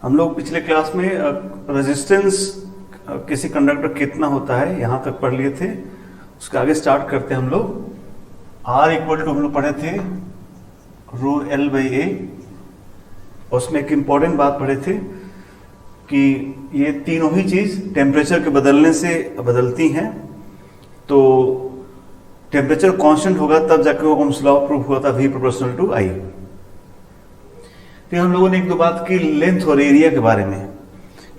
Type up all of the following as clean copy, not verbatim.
हम लोग पिछले क्लास में रेजिस्टेंस किसी कंडक्टर कितना होता है यहाँ तक पढ़ लिए थे। उसके आगे स्टार्ट करते हैं हम लोग। आर इक्वल टू हम लोग पढ़े थे रो एल बाई ए। उसमें एक इम्पॉर्टेंट बात पढ़े थे कि ये तीनों ही चीज टेम्परेचर के बदलने से बदलती हैं। तो टेम्परेचर कांस्टेंट होगा तब जाकर ओम्स लॉ प्रूफ हुआ था, V प्रोपोर्शनल टू I। फिर हम लोगों ने एक दो बात की लेंथ और एरिया के बारे में।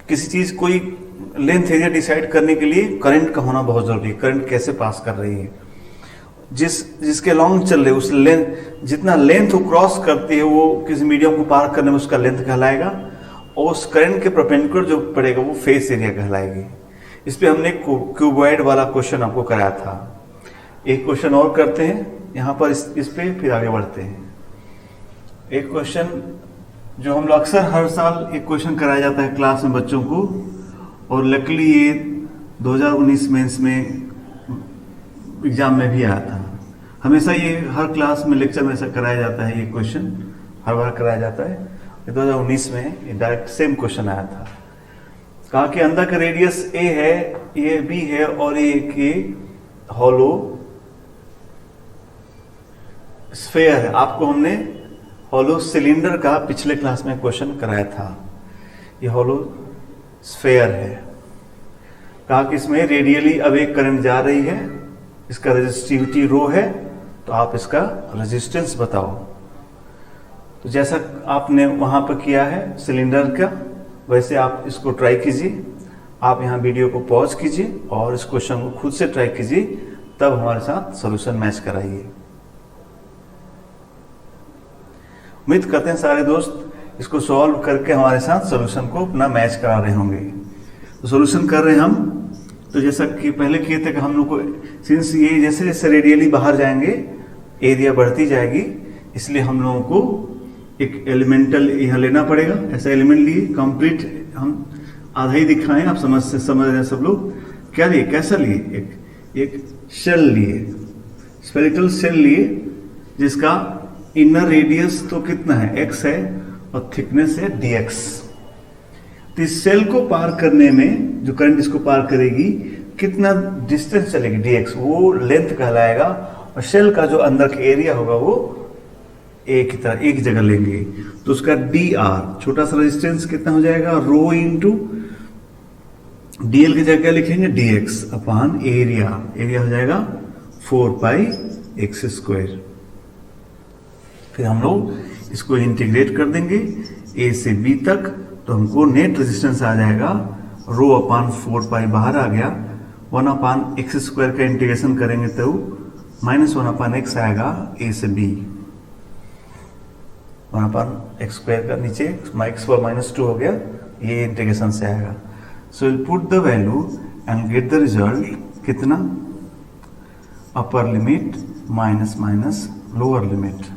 किसी चीज कोई लेंथ एरिया डिसाइड करने के लिए करंट का होना बहुत जरूरी है। करंट कैसे पास कर रही है, जिसके लॉन्ग चल रहे उस लेंथ, जितना लेंथ वो क्रॉस करती है वो किसी मीडियम को पार करने में उसका लेंथ कहलाएगा, और उस करंट के परपेंडिकुलर जो पड़ेगा वो फेस एरिया कहलाएगी। इस पे हमने क्यूबॉइड वाला क्वेश्चन आपको कराया था। एक क्वेश्चन और करते हैं यहाँ पर इस पे, फिर आगे बढ़ते हैं। एक क्वेश्चन जो हम लोग अक्सर हर साल एक क्वेश्चन कराया जाता है क्लास में बच्चों को, और लकीली ये 2019 मेंस में एग्जाम में भी आया था। हमेशा ये हर क्लास में लेक्चर में ऐसा कराया जाता है, ये क्वेश्चन हर बार कराया जाता है। 2019 में ये डायरेक्ट सेम क्वेश्चन आया था। कहा कि अंदर का रेडियस ए है, ये बी है, और ये एक हॉलो स्फेयर है। आपको हमने हॉलो सिलेंडर का पिछले क्लास में क्वेश्चन कराया था। ये हॉलो स्फेयर है। कहा कि इसमें रेडियली अब एक करंट जा रही है, इसका रेजिस्टिविटी रो है, तो आप इसका रेजिस्टेंस बताओ। तो जैसा आपने वहां पर किया है सिलेंडर का, वैसे आप इसको ट्राई कीजिए। आप यहाँ वीडियो को पॉज कीजिए और इस क्वेश्चन को खुद से ट्राई कीजिए, तब हमारे साथ सॉल्यूशन मैच कराइए। उम्मीद करते हैं सारे दोस्त इसको सॉल्व करके हमारे साथ सॉल्यूशन को अपना मैच करा रहे होंगे। तो सॉल्यूशन कर रहे हैं हम, तो जैसा कि पहले किए थे कि हम लोग को सिंस ये जैसे जैसे रेडियली बाहर जाएंगे एरिया बढ़ती जाएगी, इसलिए हम लोगों को एक एलिमेंटल यहाँ लेना पड़ेगा। ऐसा एलिमेंट लिए कंप्लीट, हम आधा ही दिखाएं, आप समझ रहे हैं सब लोग। क्या लिए, कैसा लिए, एक शेल लिए, स्फेरिकल शेल लिए, जिसका इनर रेडियस तो कितना है, x है, और थिकनेस है dx। तो इस सेल को पार करने में जो करंट इसको पार करेगी, कितना डिस्टेंस चलेगी dx, वो लेंथ कहलाएगा। और सेल का जो अंदर का एरिया होगा वो एक जगह लेंगे, तो उसका dr, छोटा सा रेजिस्टेंस कितना हो जाएगा, रो इंटू dl की जगह लिखेंगे dx अपॉन एरिया हो जाएगा 4 पाई x स्क्वायर। फिर हम लोग इसको इंटीग्रेट कर देंगे a से b तक, तो हमको नेट रेजिस्टेंस आ जाएगा रो अपॉन 4 पाई बाहर आ गया, 1 अपॉन एक्स स्क्वायर का इंटीग्रेशन करेंगे तो -1 अपॉन एक्स आएगा a से b, 1 अपॉन एक्स स्क्वायर का नीचे x पर -2 हो गया, ये इंटीग्रेशन से आएगा। So will put the value and get the result, कितना, upper limit minus lower limit.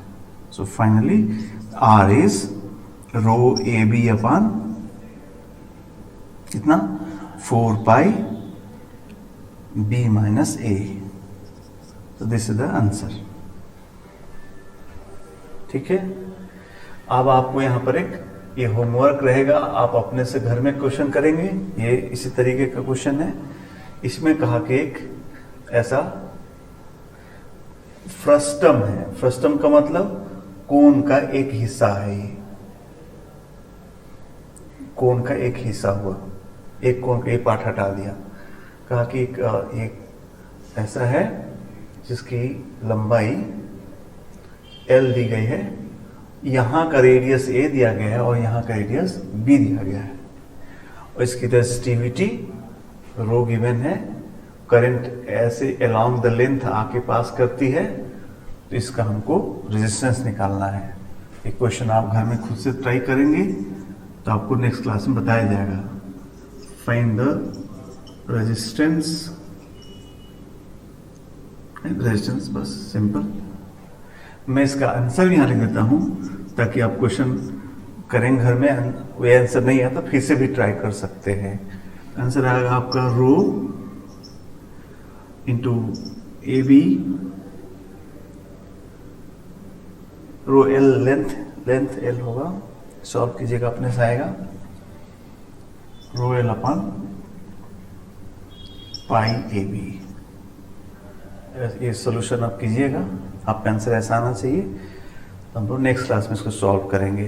So finally R is rho AB upon कितना, 4 pi B minus A। So this is the answer। ठीक है, अब आपको यहाँ पर एक ये होमवर्क रहेगा, आप अपने से घर में क्वेश्चन करेंगे। ये इसी तरीके का क्वेश्चन है। इसमें कहा कि एक ऐसा फ्रस्टम है, फ्रस्टम का मतलब कोन का एक हिस्सा है। ये कोन का एक हिस्सा हुआ, एक कोन का एक पार्ट हटा दिया। कहा कि एक ऐसा है जिसकी लंबाई L दी गई है, यहाँ का रेडियस A दिया गया है और यहाँ का रेडियस B दिया गया है, और इसकी रेजिस्टिविटी रो गिवन है। करंट ऐसे अलोंग द लेंथ आके पास करती है, तो इसका हमको रेजिस्टेंस निकालना है। एक क्वेश्चन आप घर में खुद से ट्राई करेंगे तो आपको नेक्स्ट क्लास में बताया जाएगा। फाइंड द रेजिस्टेंस, बस सिंपल। मैं इसका आंसर यहाँ लिख देता हूँ ताकि आप क्वेश्चन करें घर में, वो आंसर नहीं आता फिर से भी ट्राई कर सकते हैं। आंसर आएगा आपका rho into A B, rho L length L होगा, सॉल्व कीजिएगा अपने से आएगा। Rho L upon pi A B. ये सोल्यूशन आप कीजिएगा, आपका आंसर ऐसा आना चाहिए। तो हम लोग नेक्स्ट क्लास में इसको सॉल्व करेंगे।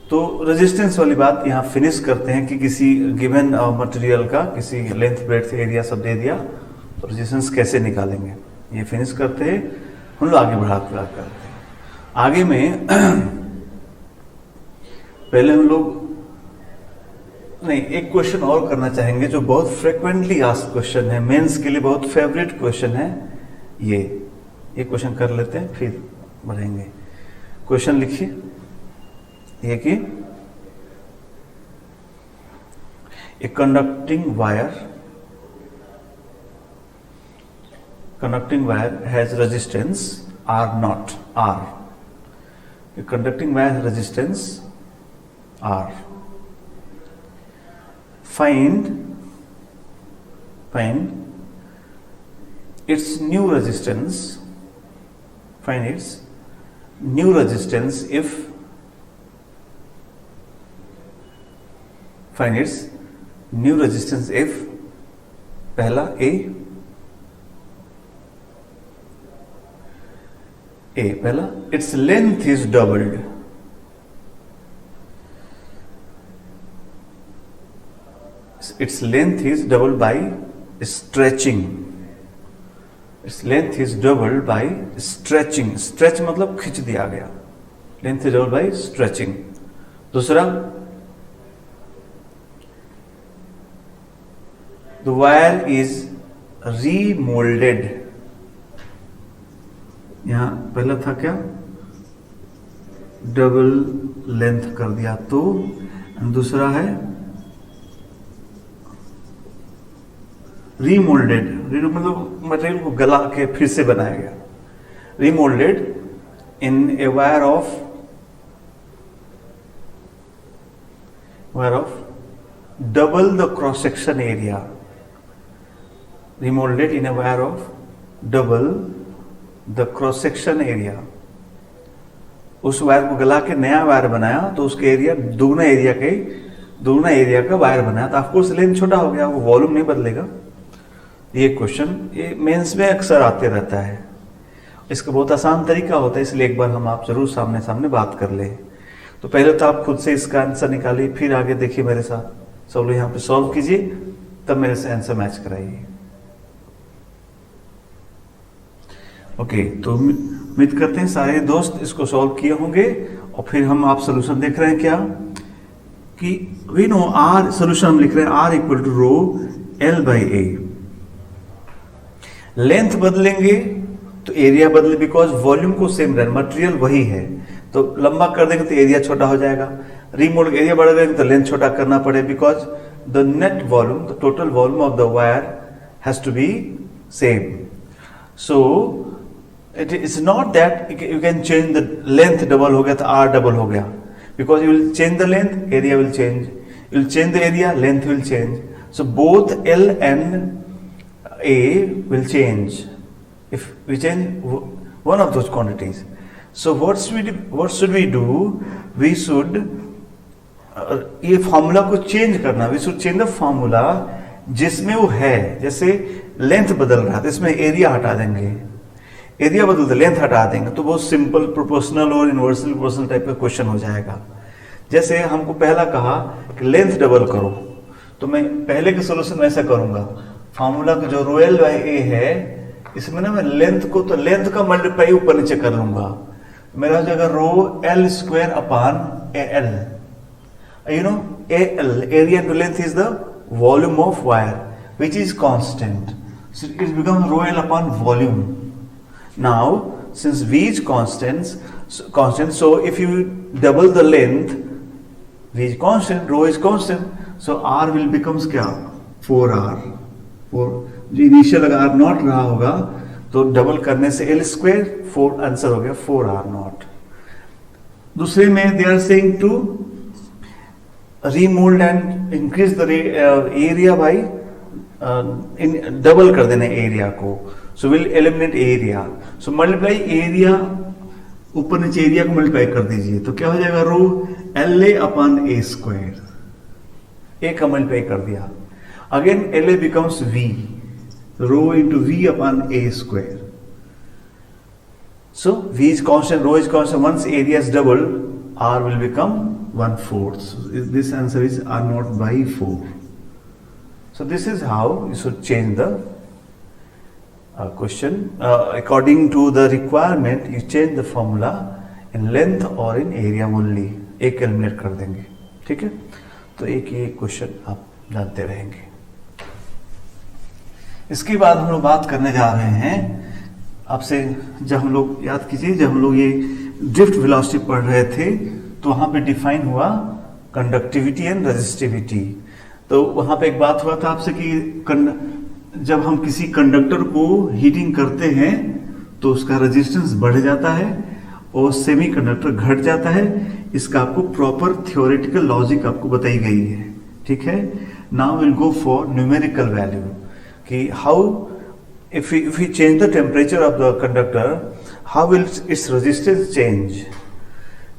तो रेजिस्टेंस वाली बात यहाँ फिनिश करते हैं कि किसी गिवन मटेरियल का किसी लेंथ ब्रेड्थ एरिया सब दे दिया तो रेजिस्टेंस कैसे निकालेंगे, ये फिनिश करते हैं। हम लोग आगे बढ़ाते करते हैं। आगे में पहले हम लोग नहीं, एक क्वेश्चन और करना चाहेंगे जो बहुत फ्रिक्वेंटली आस्क्ड क्वेश्चन है, मेंस के लिए बहुत फेवरेट क्वेश्चन है। ये क्वेश्चन कर लेते हैं फिर बढ़ेंगे। क्वेश्चन लिखिए ये कि a conducting wire has resistance R naught R. A conducting wire has resistance R. Find its new resistance. Find its new resistance if पहला पहला its length is doubled. Its length is doubled by stretching. Its length is doubled by stretching. Stretch मतलब खींच दिया गया. Length is doubled by stretching. दूसरा, the wire is remolded. यहाँ पहला था क्या, डबल लेंथ कर दिया तो, दूसरा है रीमोल्डेड। मतलब मटेरियल को गला के फिर से बनाया गया। Remoulded in a wire of double the cross section area. Remoulded in a wire of double the cross section area. उस वायर को गला के नया वायर बनाया तो उसके एरिया दुगना एरिया का वायर बनाया। तो ऑफकोर्स लेंथ छोटा हो गया, वो वॉल्यूम नहीं बदलेगा। ये क्वेश्चन ये मेंस में अक्सर आते रहता है। इसका बहुत आसान तरीका होता है, इसलिए एक बार हम आप जरूर सामने सामने बात कर ले। तो पहले तो आप खुद से इसका आंसर निकालिए, फिर आगे देखिए मेरे साथ। सब लोग यहाँ पे सॉल्व कीजिए, तब मेरे से आंसर मैच कराइए। ओके, तो उम्मीद करते हैं सारे दोस्त इसको सॉल्व किए होंगे। और फिर हम आप सोल्यूशन देख रहे हैं क्या कि वी नो आर, सोल्यूशन हम लिख रहे हैं R equal to rho L by A. Length बदलेंगे तो एरिया बदले, बिकॉज वॉल्यूम को सेम रहना, मटेरियल वही है। तो लंबा कर देंगे तो एरिया छोटा हो जाएगा। रीमोल्ड एरिया बढ़ देंगे तो लेंथ छोटा करना पड़े, because the net volume, the total volume of the wire has to be same. So it is not that you can change the length, double हो गया तो आर डबल हो गया, because you will change the length, area will change, you will change the area, length will change. So both L and A will change if we change one of those quantities. So what should we do? We should ये formula को change करना। We should change the formula जिसमें वो है। जैसे length बदल रहा है तो इसमें एरिया हटा देंगे, एरिया बदलते लेंथ हटा देंगे, तो बहुत सिंपल प्रोपोर्शनल और इनवर्सल प्रोपोर्शनल टाइप का क्वेश्चन हो जाएगा। जैसे हमको पहला कहा कि लेंथ डबल करो, तो मैं पहले के सोल्यूशन में ऐसा करूंगा, फॉर्मूला का जो रो एल बाई ए है इसमें ना मैं लेंथ को तो लेंथ का मल्टीप्लाई ऊपर नीचे कर लूंगा। मेरा हो जाएगा rho L square upon A L. You know A L, area to length is the volume of wire which is constant, so it becomes rho L upon volume. Now since v is constant, so if you double the length, v is constant, rho is constant, so r will becomes क्या 4r। जो initial अगर are not रहा होगा तो double करने से L square 4 answer हो गया 4r नॉट। दूसरे में they are saying to remold and increase the area by double कर देना एरिया को, so will eliminate area. So multiply area, ऊपर नीचे एरिया को मल्टीप्लाई कर दीजिए तो क्या हो जाएगा rho L A upon A square. A का मल्टीप्लाई कर दिया, again L A becomes V, rho into V upon A square. So V is constant, rho is constant. Once area is doubled, R will become 1/4. So this answer is R naught by 4. So this is how you should change the question. According to the requirement, you change the formula in length or in area only. एक calculate कर देंगे, ठीक है. तो एक ये question आप जानते रहेंगे. इसके बाद हम लोग बात करने जा रहे हैं आपसे, जब हम लोग याद कीजिए, जब हम लोग ये ड्रिफ्ट वेलोसिटी पढ़ रहे थे तो वहां पे डिफाइन हुआ कंडक्टिविटी एंड रेजिस्टिविटी. तो वहां पे एक बात हुआ था आपसे कि जब हम किसी कंडक्टर को हीटिंग करते हैं तो उसका रेजिस्टेंस बढ़ जाता है और सेमी कंडक्टर घट जाता है. इसका आपको प्रॉपर थ्योरेटिकल लॉजिक आपको बताई गई है, ठीक है. Now will go for numerical value कि how if we change the temperature of the conductor, how will its resistance change?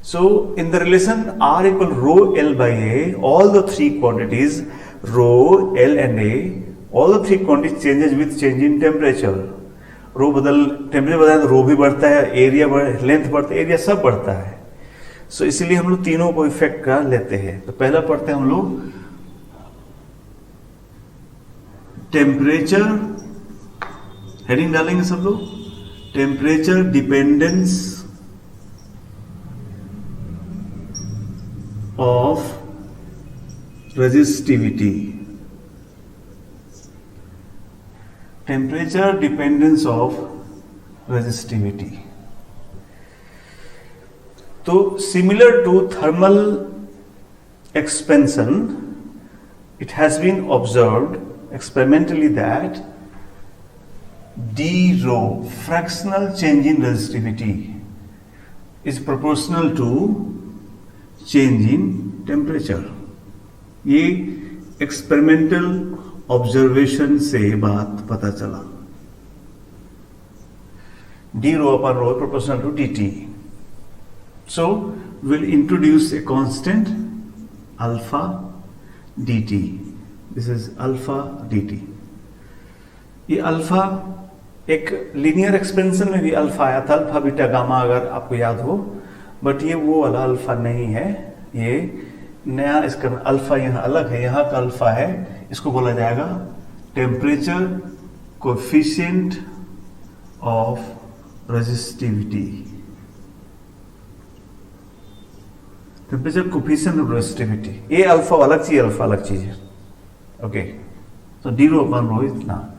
So in the relation R equal rho L by A, all the three quantities rho, L and A, all the three quantities changes with change in temperature. Rho temperature बढ़ता है तो रो भी बढ़ता है, area length बढ़ता है, area सब बढ़ता है. सो इसीलिए हम लोग तीनों को इफेक्ट का लेते हैं. तो पहला पढ़ते हैं हम लोग टेम्परेचर, हेडिंग डालेंगे सब लोग, temperature dependence of resistivity. Temperature dependence of resistivity. तो similar to thermal expansion, it has been observed experimentally that d rho, fractional change in resistivity, is proportional to change in temperature. ये experimental observation से बात पता चला. d rho upon rho proportional to dt. So we'll introduce a constant alpha dt. This is alpha dt. ये alpha एक linear expansion में भी alpha आया था, अल्फा बीटा गामा, अगर आपको याद हो, बट ये वो वाला अल्फा नहीं है. ये नया इसका अल्फा यहाँ अलग है, यहाँ का अल्फा है, इसको बोला जाएगा temperature coefficient of resistivity. Temperature coefficient of resistivity, ये अल्फा अलग चीज, अल्फा अलग चीज है. ओके, तो डी रो अपन रो इतना.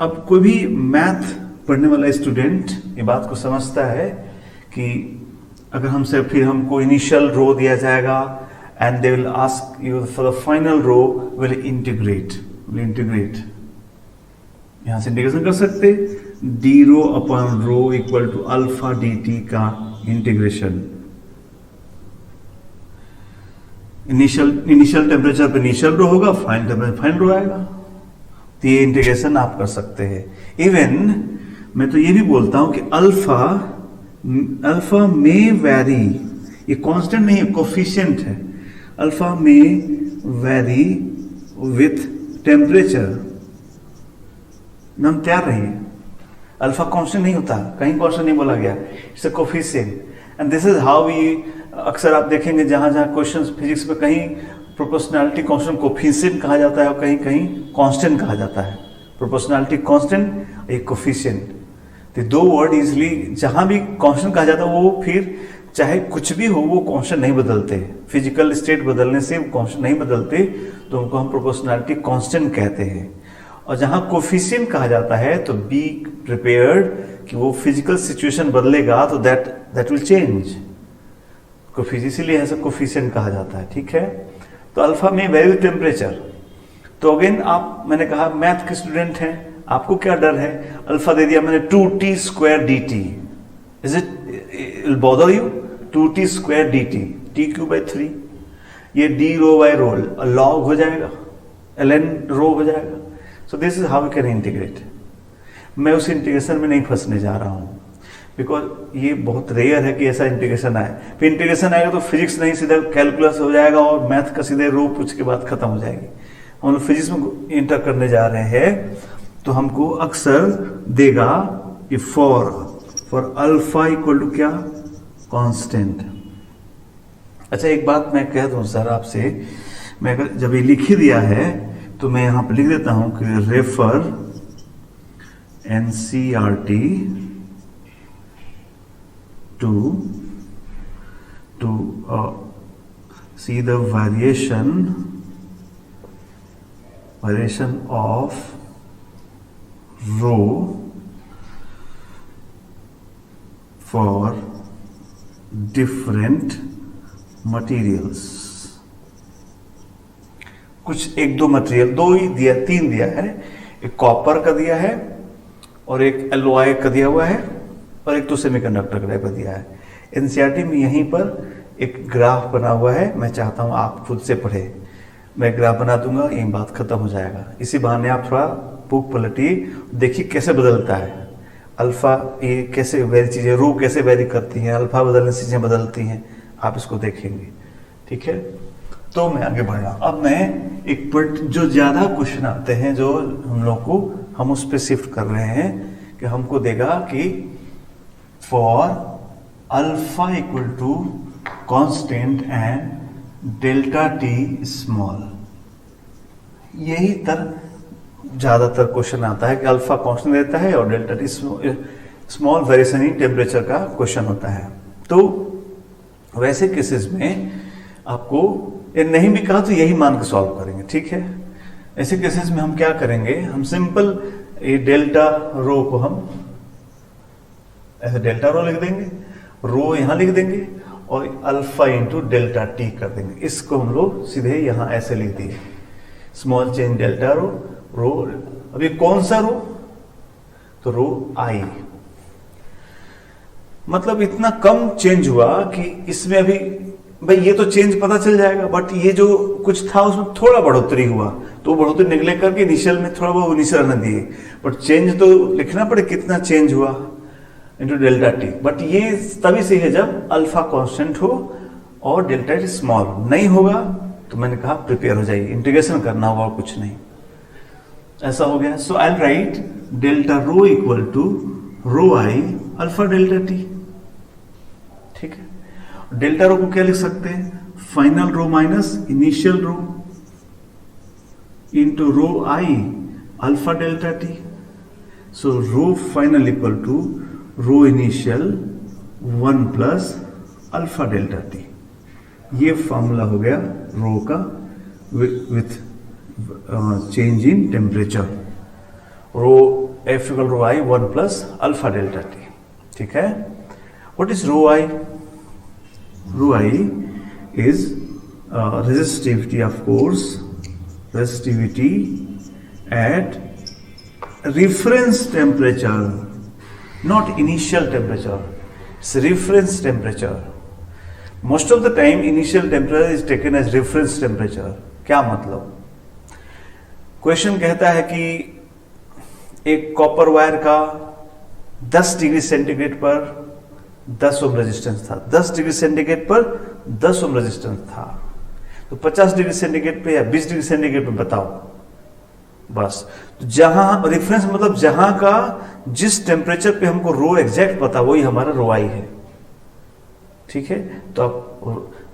अब कोई भी मैथ पढ़ने वाला स्टूडेंट ये बात को समझता है कि अगर हमसे फिर हमको इनिशियल रो दिया जाएगा and they will ask you for the final rho, will integrate यहां से इंटीग्रेशन कर सकते, D rho upon rho equal to alpha D T का इंटीग्रेशन. इनिशियल टेम्परेचर पे इनिशियल रो होगा, फाइनल टेम्परेचर फाइनल रो आएगा. तो ये इंटीग्रेशन आप कर सकते हैं. इवन मैं तो ये भी बोलता हूं कि अल्फा में वैरी, ये कांस्टेंट नहीं है, कोफिशिएंट है. अल्फा में वैरी विथ टेम्परेचर. नाम तैयार रहिए, अल्फा कांस्टेंट नहीं होता, कहीं कांस्टेंट नहीं बोला गया, it's a coefficient. And this is how we, अक्सर आप देखेंगे जहां जहां क्वेश्चंस फिजिक्स में कहीं प्रोपोर्शनैलिटी कांस्टेंट कोफिशिएंट कहा जाता है और कहीं कहीं कांस्टेंट कहा जाता है. प्रोपोर्शनैलिटी कांस्टेंट, एक कोफिशिएंट. तो दो वर्ड इजिली जहां भी कांस्टेंट कहा जाता है वो फिर चाहे कुछ भी हो वो कांस्टेंट नहीं बदलते. फिजिकल स्टेट बदलने से वो कांस्टेंट नहीं बदलते, तो उनको हम प्रोपोर्शनैलिटी कांस्टेंट कहते हैं. और जहां कोफिशिएंट कहा जाता है तो बी प्रिपेयर्ड कि वो फिजिकल सिचुएशन बदलेगा तो दैट विल चेंज. इसीलिए ऐसा कोफिशिएंट कहा जाता है, ठीक है. तो अल्फा में वैरी टेम्परेचर. तो अगेन आप, मैंने कहा मैथ के स्टूडेंट हैं, आपको क्या डर है, अल्फा दे दिया मैंने 2t² dt, is it will bother you? 2t² dt, t³/3, ये d rho by rho log हो जाएगा, ln रो हो जाएगा. So this is how we can integrate. मैं उस इंटीग्रेशन में नहीं फंसने जा रहा हूं. बिकॉज ये बहुत रेयर है कि ऐसा इंटीग्रेशन आए। फिर इंटीग्रेशन आएगा तो फिजिक्स नहीं, सीधा कैलकुलस हो जाएगा और मैथ का सीधे रूप उसके बाद खत्म हो जाएगी। हम लोग फिजिक्स में इंटर करने जा रहे हैं तो हमको अक्सर देगा कि फॉर अल्फा इक्वल टू क्या, कांस्टेंट। अच्छा एक बात मैं कह दूं सर आपसे, मैं अगर जब ये लिख ही दिया है तो मैं यहां पर लिख देता हूं कि refer NCERT to see the variation of rho for different materials। कुछ एक दो मटेरियल, दो ही दिया, तीन दिया है, एक कॉपर का दिया है और एक एलॉय का दिया हुआ है और एक तो सेमीकंडक्टर का टाइप का दिया है। एनसीईआरटी में यहीं पर एक ग्राफ बना हुआ है, मैं चाहता हूं आप खुद से पढ़े, मैं ग्राफ बना दूंगा, यही बात खत्म हो जाएगा। इसी बहाने आप थोड़ा बुक पलटिए, देखिए कैसे बदलता है अल्फा, ये कैसे वेरी चीजें, रो कैसे वेरी करती हैं, अल्फा बदलने से चीजें बदलती हैं, आप इसको देखेंगे। ठीक है, तो मैं आगे बढ़ रहा हूं। अब मैं एक जो ज्यादा क्वेश्चन आते हैं जो हम लोग को, हम उस पर शिफ्ट कर रहे हैं कि हमको देगा कि for alpha equal to constant and delta T small, यही ज्यादातर क्वेश्चन आता है कि अल्फा कांस्टेंट देता है और delta T small variation in temperature का क्वेश्चन होता है। तो वैसे केसेस में आपको ये नहीं भी कहा तो यही मान के सॉल्व करेंगे। ठीक है, ऐसे केसेस में हम क्या करेंगे, हम सिंपल ये डेल्टा रो को हम ऐसे डेल्टा रो लिख देंगे, रो यहां लिख देंगे और अल्फा इंटू डेल्टा टी कर देंगे। इसको हम लोग सीधे यहां ऐसे लिख दिए, स्मॉल चेंज डेल्टा रो, रो अभी कौन सा रो, तो रो आई, मतलब इतना कम चेंज हुआ कि इसमें अभी भाई ये तो चेंज पता चल जाएगा, बट ये जो कुछ था उसमें थोड़ा बढ़ोतरी हुआ तो बढ़ोतरी निगलेक्ट करके इनिशियल में थोड़ा वो इनिशियल रहने दिए, बट चेंज तो लिखना पड़े कितना चेंज हुआ इंटू डेल्टा टी। बट ये तभी से है जब अल्फा कांस्टेंट हो और डेल्टा टी स्मॉल नहीं होगा, तो मैंने कहा प्रिपेयर हो जाइए, इंटीग्रेशन करना होगा और कुछ नहीं। ऐसा हो गया, so I write delta rho equal to rho I alpha delta T. ठीक है, डेल्टा रो को क्या लिख सकते हैं, final rho minus initial rho into rho I alpha delta T. So rho final equal to rho initial 1 plus alpha delta T. ये formula हो गया रो का with change in temperature, rho F equal to I 1 plus alpha delta T. ठीक है, what is rho I? Rho I is resistivity, of course, resistivity at reference temperature, not initial temperature. It's reference temperature. Most of the time initial temperature is taken as reference temperature. क्या मतलब? Question कहता है कि एक copper wire का 10 degree centigrade पर 10 ohm resistance था, 10 degree centigrade पर 10 ओम रेजिस्टेंस था, तो 50 डिग्री सेंटीग्रेड पे या 20 डिग्री सेंटीग्रेड पे बताओ बस। तो जहां रेफरेंस मतलब जहां का जिस टेम्परेचर पे हमको रो एग्जैक्ट पता, वही हमारा रो आई है। ठीक है, तो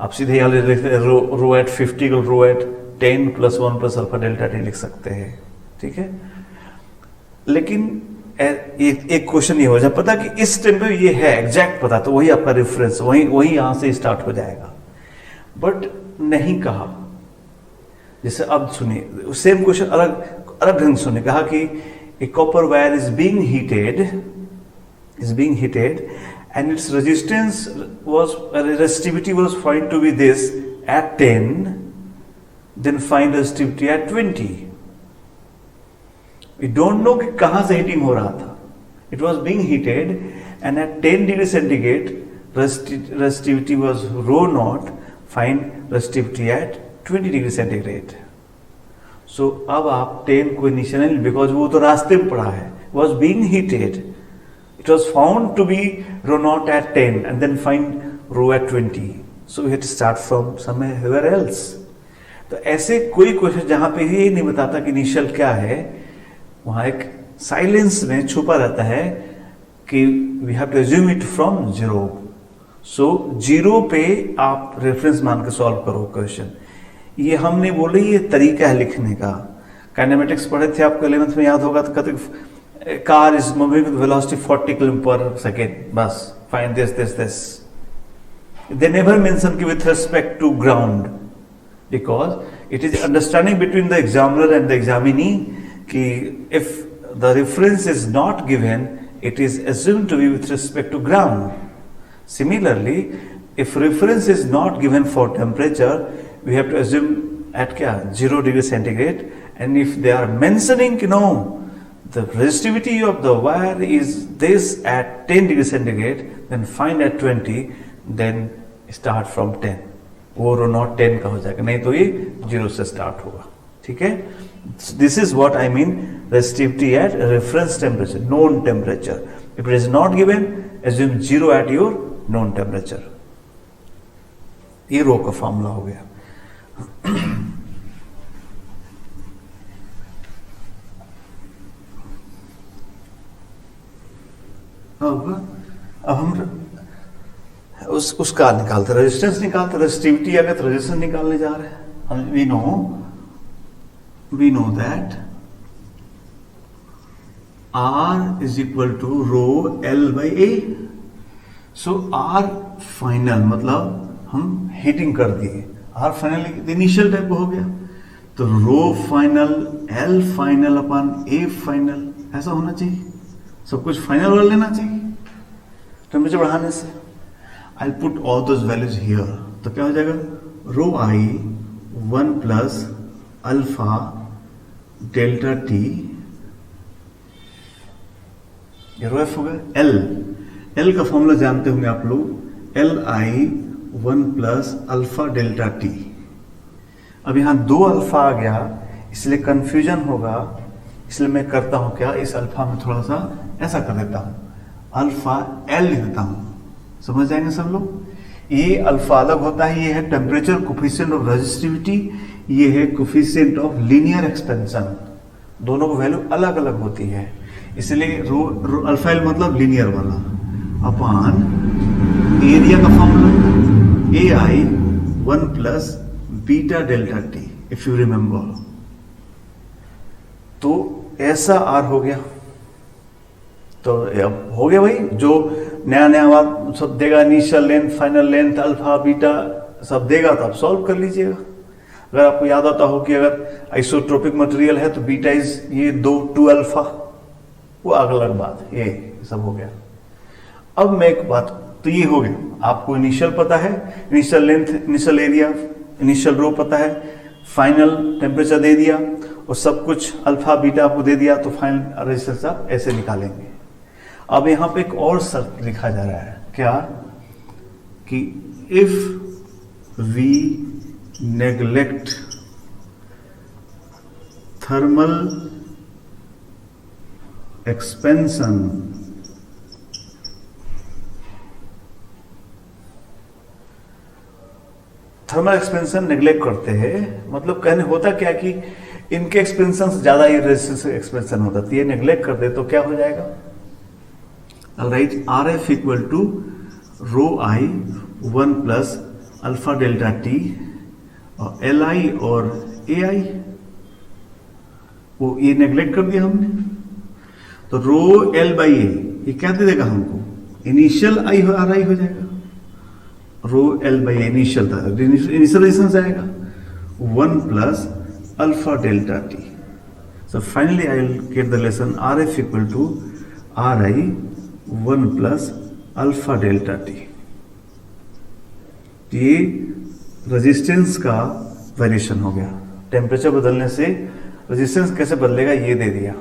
आप सीधे यहां लिखते रो एट 50 को rho at 10 plus 1 plus alpha delta T लिख सकते हैं। ठीक है, लेकिन एक क्वेश्चन ये हो जाए पता कि इस टाइम पे ये है एग्जैक्ट पता, तो वही आपका रेफरेंस, वही यहां से स्टार्ट हो जाएगा। बट नहीं कहा, जैसे अब सुनिए सेम क्वेश्चन अलग अलग ढंग सुनिए, कहा कि a copper wire is being heated and its resistance was resistivity was find to be this at 10, then find resistivity at 20। We don't know कि कहां से हीटिंग हो रहा था। It was being heated and at 10 degree centigrade resistivity was rho naught, find resistivity at 20 degree centigrade. So अब आप 10 को initial, because वो तो रास्ते में पड़ा है, was being heated, It was found to be rho naught at 10 and then find rho at 20. So we had to start from somewhere else. तो ऐसे कोई क्वेश्चन जहां पे ये नहीं बताता कि इनिशियल क्या है, वहां एक साइलेंस में छुपा रहता है कि we have to assume it from zero. So zero पे आप रेफरेंस मान के सॉल्व करो क्वेश्चन. ये हम नहीं बोले, ये तरीका है लिखने का. काइनेमेटिक्स पढ़े थे आपको 11th में, याद होगा. तो कहते car is moving with velocity 40 km/s. बस find this. They never mention with respect to ground, because it is understanding between the examiner and the examinee कि if the reference is not given, it is assumed to be with respect to ground. Similarly, if reference is not given for temperature, we have to assume at क्या 0 degree centigrade. And if they are mentioning, you know, the resistivity of the wire is this at 10 degree centigrade, then find at 20. Then start from 10. वो रो not 10 का हो जाएगा, नहीं तो ये 0 से start होगा. ठीक है. This is what I mean resistivity at reference temperature, known temperature. If it is not given, assume 0 at your known temperature. ये रो का फॉर्मूला हो गया. अब हम उसका निकालते, रेजिस्टेंस निकालते. रेजिस्टिविटी अगर तो रेजिस्टेंस निकालने जा रहे हैं. We know that R is equal to rho L by A. So R final मतलब हम हीटिंग कर दिए. R फाइनल इनिशियल टाइप हो गया. तो rho final L final upon A final, ऐसा होना चाहिए. सब कुछ फाइनल वाला लेना चाहिए टेम्परेचर बढ़ाने से. I'll put all those values here. तो क्या हो जाएगा, रो I 1 plus alpha delta T, ये रो एफ हो गया. L का फॉर्मूला जानते होंगे आप लोग, LI 1 plus alpha delta T. अब यहां 2 अल्फा आ गया, इसलिए कंफ्यूजन होगा. इसलिए मैं करता हूं क्या, इस अल्फा में थोड़ा सा ऐसा कर देता हूं, अल्फा L लिख देता हूं. समझ जाएंगे सब लोग. ये अल्फा अलग होता है, ये है टेम्परेचर कोफिशिएंट ऑफ रेजिस्टिविटी, ये है कोफिशिएंट ऑफ लीनियर एक्सपेंशन. दोनों को वैल्यू अलग अलग होती है. इसलिए रो अल्फा एल मतलब लीनियर वाला अपॉन एरिया का formula A I 1 plus beta delta T, if you remember. तो ऐसा आर हो गया. तो अब हो गया भाई, जो नया बात सब देगा, initial length, final length, alpha beta सब देगा, तो आप सॉल्व कर लीजिएगा. अगर आपको याद आता हो कि अगर आइसोट्रोपिक मटेरियल है तो बीटा इज ये 2 अल्फा, वो अलग बात है. ये सब हो गया. अब मैं एक बात, तो ये हो गया, आपको इनिशियल पता है, initial length, initial area, initial rho पता है, फाइनल टेम्परेचर दे दिया और सब कुछ अल्फा बीटा आपको दे दिया. तो फाइनल रेजिस्टेंस आप ऐसे निकालेंगे. अब यहां पे एक और शर्त लिखा जा रहा है, क्या कि if we neglect thermal expansion thermal expansion neglect करते हैं, मतलब कहने होता क्या कि इनके एक्सपेंशन ज्यादा ही रेजिस्टेंस एक्सपेंशन होता है, ये नेग्लेक्ट कर दे तो क्या हो जाएगा. Right, R F equal to rho I 1 plus alpha delta T और एल आई और ए आई, वो ये नेग्लेक्ट कर दिया हमने. तो रो एल बाई ए ये क्या दे देगा हमको, इनिशियल आई आर आई हो जाएगा. Rho L by A initial था, इनिशियलाइजेशन जाएगा 1 plus alpha delta T. So finally I will get the lesson R F equal to R I 1 plus alpha delta T. ये resistance का variation हो गया. Temperature बदलने से रेजिस्टेंस कैसे बदलेगा ये दे दिया.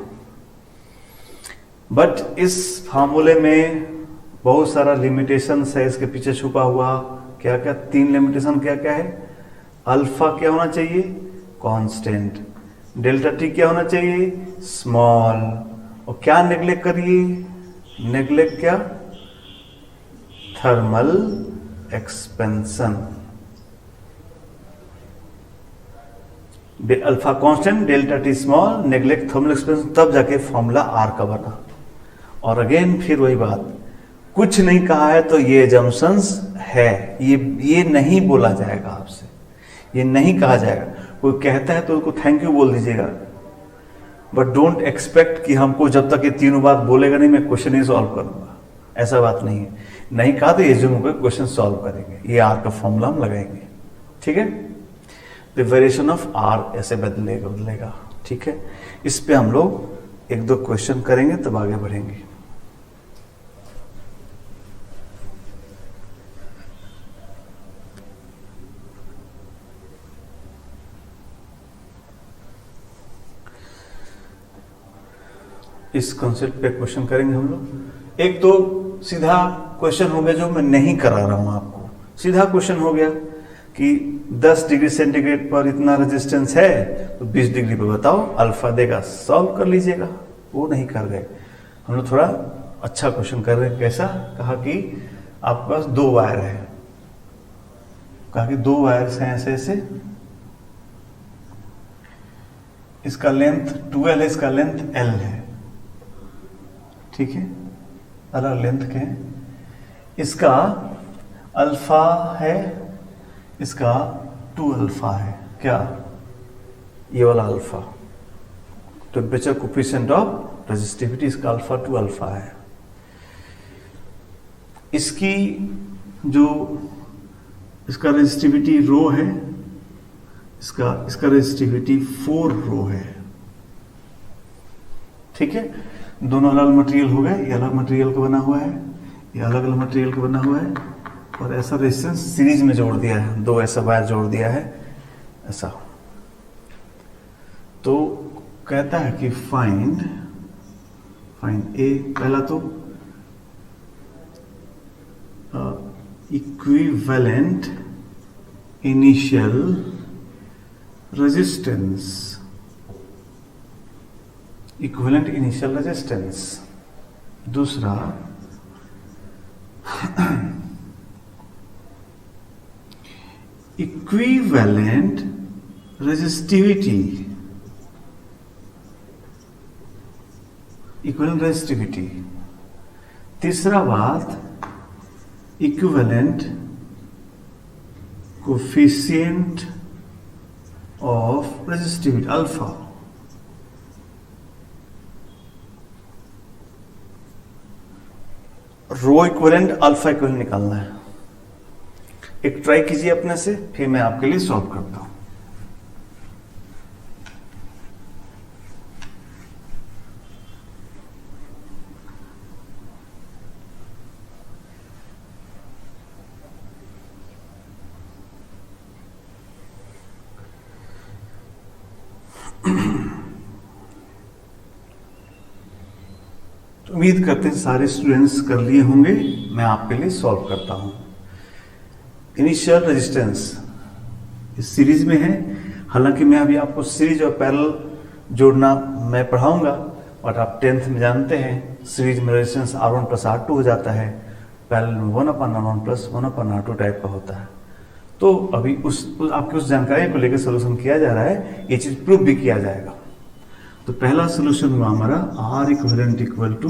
बट इस फार्मूले में बहुत सारा लिमिटेशन है इसके पीछे छुपा हुआ. क्या क्या 3 लिमिटेशन क्या क्या है. अल्फा क्या होना चाहिए, कांस्टेंट. डेल्टा टी क्या होना चाहिए, स्मॉल. और क्या नेग्लेक्ट करिए, नेग्लेक्ट क्या? Thermal expansion. Alpha constant, delta T small, neglect thermal expansion, तब जाके फॉर्मूला आर का बना। और अगेन फिर वही बात, कुछ नहीं कहा है तो ये एजम्पशंस है, ये नहीं बोला जाएगा आपसे, ये नहीं कहा जाएगा। कोई कहता है तो उसको थैंक यू बोल दीजिएगा, बट डोंट एक्सपेक्ट कि हमको जब तक ये तीनों बात बोलेगा नहीं मैं क्वेश्चन ही सॉल्व करूंगा, ऐसा बात नहीं है। नहीं कहा तो एज्यूम होकर क्वेश्चन सॉल्व करेंगे, ये आर का फॉर्मूला हम लगाएंगे, ठीक है। द वेरिएशन ऑफ आर ऐसे बदलेगा, ठीक है। इस पे हम लोग एक दो क्वेश्चन करेंगे तब आगे बढ़ेंगे। इस कॉन्सेप्ट पे क्वेश्चन करेंगे हम लोग। एक तो सीधा क्वेश्चन हो गया जो मैं नहीं करा रहा हूं आपको, सीधा क्वेश्चन हो गया कि 10 डिग्री सेंटीग्रेड पर इतना रेजिस्टेंस है तो 20 डिग्री पे बताओ अल्फा देगा, सॉल्व कर लीजिएगा। वो नहीं कर गए हम लोग, थोड़ा अच्छा क्वेश्चन कर रहे हैं। कैसा? कहा कि आपके पास 2 वायर है, कहा कि 2 वायर्स हैं ऐसे ऐसे, इसका लेंथ 12 है, इसका लेंथ L है, ठीक है, अलग लेंथ के हैं। इसका अल्फा है, इसका 2 अल्फा है, क्या? ये वाला alpha, temperature coefficient of resistivity, इसका अल्फा 2 अल्फा है। इसकी जो इसका रेजिस्टिविटी रो है, इसका रेजिस्टिविटी 4 रो है, ठीक है। दोनों अलग मटेरियल हो गए, ये अलग मटेरियल का बना हुआ है, ये अलग अलग मटेरियल का बना हुआ है, और ऐसा रेजिस्टेंस सीरीज में जोड़ दिया है, 2 ऐसा वायर जोड़ दिया है ऐसा। तो कहता है कि फाइंड ए, पहला तो equivalent initial resistance, equivalent initial resistance. दूसरा इक्विवेलेंट रेजिस्टिविटी, इक्विवेलेंट रेजिस्टिविटी। तीसरा बात equivalent coefficient of resistivity alpha. Rho equivalent, alpha equivalent निकालना है। एक ट्राई कीजिए अपने से, फिर मैं आपके लिए सॉल्व करता हूं। उम्मीद करते हैं सारे स्टूडेंट्स कर लिए होंगे, मैं आपके लिए सॉल्व करता हूं। इनिशियल रेजिस्टेंस इस सीरीज में है, हालांकि मैं अभी आपको सीरीज और पैरेलल जोड़ना मैं पढ़ाऊंगा, बट आप 10th में जानते हैं सीरीज में रेजिस्टेंस R1 प्लस R2 हो जाता है, पैरेलल में 1/R1 प्लस 1/R2 टाइप का होता है। तो अभी आपकी उस जानकारी को लेकर सोल्यूशन किया जा रहा है, ये चीज प्रूव भी किया जाएगा। तो पहला सोल्यूशन हुआ हमारा R equivalent equal to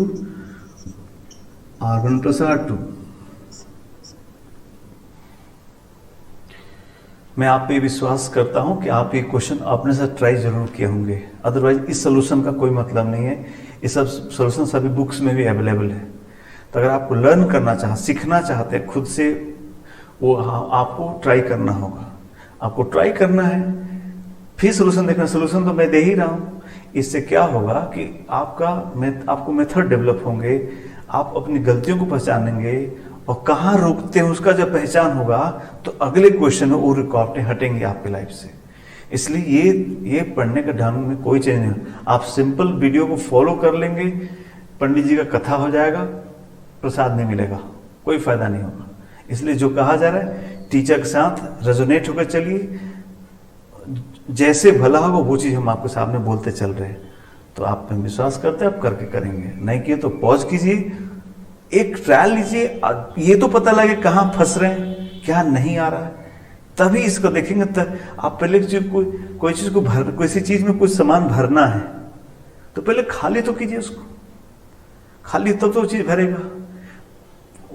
R1 plus R2। मैं आप पे विश्वास करता हूं कि आप ये क्वेश्चन अपने साथ ट्राई जरूर किए होंगे, अदरवाइज इस सोल्यूशन का कोई मतलब नहीं है। ये सब सोल्यूशन सभी बुक्स में भी अवेलेबल है। तो अगर आपको लर्न करना सीखना चाहते हैं खुद से, वो आपको ट्राई करना होगा, आपको ट्राई करना है, फिर सोल्यूशन देखना। सोल्यूशन तो मैं दे ही रहा हूं, इससे क्या होगा कि आपको मेथड डेवलप होंगे, आप अपनी गलतियों को पहचानेंगे, और कहाँ रोकते हैं उसका जब पहचान होगा तो अगले क्वेश्चन में वो रुकावटें हटेंगी आपकी लाइफ से। इसलिए ये पढ़ने का ढंग में कोई चेंज नहीं। आप सिंपल वीडियो को फॉलो कर लेंगे, पंडित जी का कथा हो जाएगा, प्रसाद नहीं मिलेगा, कोई फायदा नहीं होगा। इसलिए जो कहा जा रहा है टीचर के साथ रेजोनेट होकर चलिए, जैसे भला होगा वो चीज हम आपके सामने बोलते चल रहे हैं। तो आप पे विश्वास करते हैं, आप करके करेंगे, नहीं किए तो पॉज कीजिए, एक ट्रायल लीजिए, ये तो पता लगे कहाँ फंस रहे हैं, क्या नहीं आ रहा है, तभी इसको देखेंगे। तब आप पहले कोई चीज को किसी चीज में कुछ सामान भरना है तो पहले खाली तो कीजिए उसको, खाली तब तो चीज भरेगा।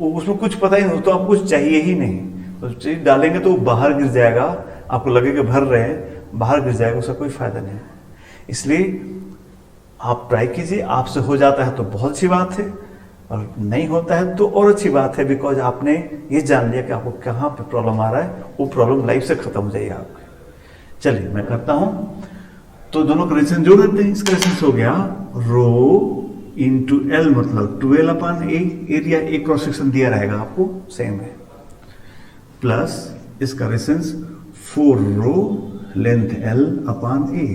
उसमें कुछ पता ही नहीं तो आपको कुछ चाहिए ही नहीं, तो चीज डालेंगे तो वो बाहर गिर जाएगा, आपको लगेगा भर रहे हैं, बाहर गिर जाएगा, उसका कोई फायदा नहीं। इसलिए आप ट्राई कीजिए, आपसे हो जाता है तो बहुत अच्छी बात है, और नहीं होता है तो और अच्छी बात है, बिकॉज आपने ये जान लिया कि आपको कहाँ पे प्रॉब्लम आ रहा है, वो प्रॉब्लम लाइफ से खत्म हो जाएगी आपकी। चलिए मैं करता हूं, तो दोनों का रेजिस्टेंस जोड़ देते हैं। इसका रेजिस्टेंस हो गया रो इंटू एल, मतलब 12 upon A, area A cross section दिया रहेगा आपको सेम है, प्लस इसका रेजिस्टेंस 4 रो लेंथ एल अपॉन ए,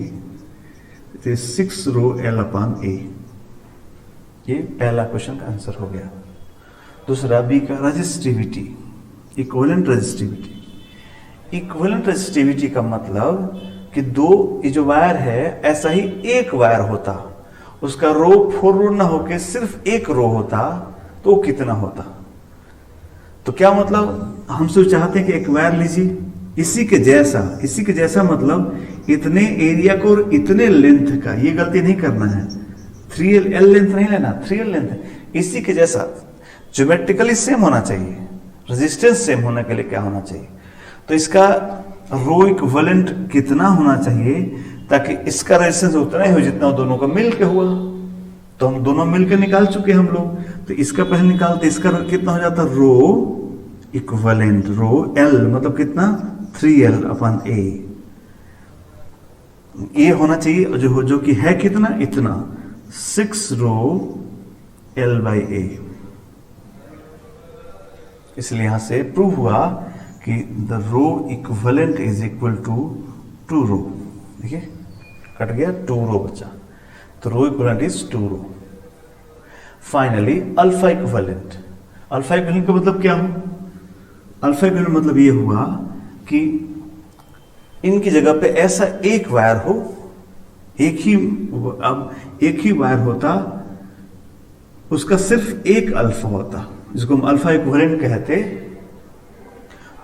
6 रो एल अपॉन ए। ये पहला क्वेश्चन का आंसर हो गया। दूसरा बी का resistivity, equivalent resistivity. Equivalent resistivity का मतलब कि दो ये जो वायर है ऐसा ही एक वायर होता, उसका रो 4 रो ना होके सिर्फ एक रो होता तो वो कितना होता। तो क्या मतलब, हम सब चाहते हैं कि एक वायर लीजिए इसी के जैसा मतलब इतने एरिया को और इतने लेंथ का, ये गलती नहीं करना है, 3L लेंथ नहीं लेना, 3L लेंथ इसी के जैसा ज्योमेट्रिकली सेम होना चाहिए। रेजिस्टेंस सेम होने के लिए क्या होना चाहिए, तो इसका रो इक्विवेलेंट कितना होना चाहिए ताकि इसका रेजिस्टेंस उतना ही हो जितना दोनों का मिल के हुआ। तो हम दोनों मिलकर निकाल चुके हम लोग, तो इसका पहले निकालते, इसका कितना हो जाता, रो इक्विवेलेंट, रो एल मतलब कितना 3L अपॉन ए, ये होना चाहिए जो कि है कितना, इतना 6 रो एल बाई ए। इसलिए यहां से प्रूव हुआ कि the rho equivalent is equal to 2 rho. देखिए कट गया, 2 रो बचा, तो rho equivalent is 2 rho. Finally alpha equivalent, alpha equivalent का मतलब क्या हो, अल्फा इक्विवेलेंट मतलब ये हुआ कि इनकी जगह पे ऐसा एक वायर हो, अब एक ही वायर होता, उसका सिर्फ एक अल्फा होता, जिसको हम अल्फा इक्विवेलेंट कहते।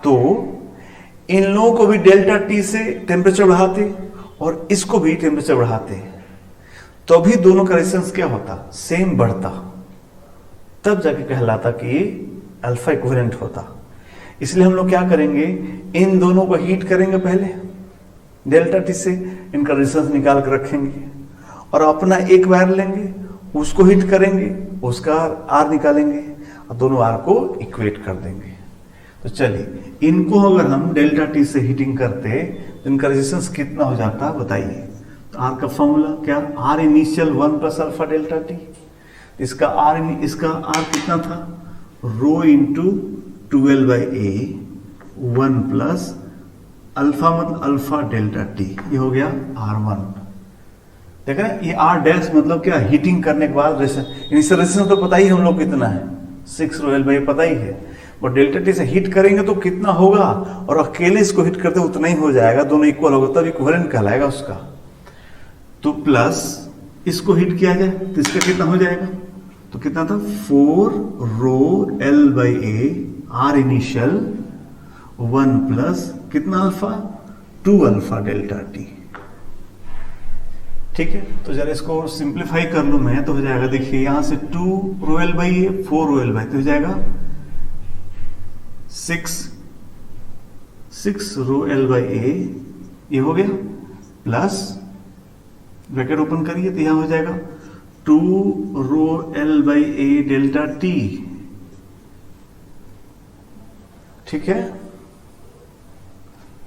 तो इन लोगों को भी डेल्टा टी से टेम्परेचर बढ़ाते और इसको भी टेम्परेचर बढ़ाते, तो भी दोनों का रेजिस्टेंस क्या होता, सेम बढ़ता, तब जाके कहलाता कि ये अल्फा इक्विवेलेंट होता। इसलिए हम लोग क्या करेंगे, इन दोनों को हीट करेंगे पहले डेल्टा टी से, इनका रेजिस्टेंस निकाल कर रखेंगे, और अपना एक वायर लेंगे, उसको हीट करेंगे, उसका आर निकालेंगे और दोनों आर को इक्वेट कर देंगे। तो चलिए इनको अगर हम डेल्टा टी से हीटिंग करते तो इनका रेजिस्टेंस कितना हो जाता बताइए। तो आर का फॉर्मूला क्या, R initial 1 plus alpha delta T, इसका आर कितना था, rho into 2L by A 1 plus alpha मतलब अल्फा डेल्टा टी, ये हो गया R1। देख रहे हैं, ये R डैश मतलब क्या, हीटिंग करने के बाद रेजिस्टेंस तो पता ही हम लोग कितना है, 6 रो L बाई पता ही है, और डेल्टा टी से हीट करेंगे तो कितना होगा, और अकेले इसको हीट करते उतना ही हो जाएगा, दोनों इक्वल होगा, तब इक्विवेलेंट कहलाएगा उसका। तो प्लस इसको हीट किया जाए तो इसका कितना हो जाएगा, तो कितना था 4 rho L by A R initial 1 plus कितना अल्फा 2 अल्फा डेल्टा टी। ठीक है, तो जरा इसको सिंप्लीफाई कर लूं मैं, तो हो जाएगा, देखिए यहां से 2 rho L by A 4 rho L by, तो हो जाएगा 6 रो L बाई ए, ये हो गया, प्लस ब्रैकेट ओपन करिए तो यहां हो जाएगा 2 rho L by A delta T. ठीक है,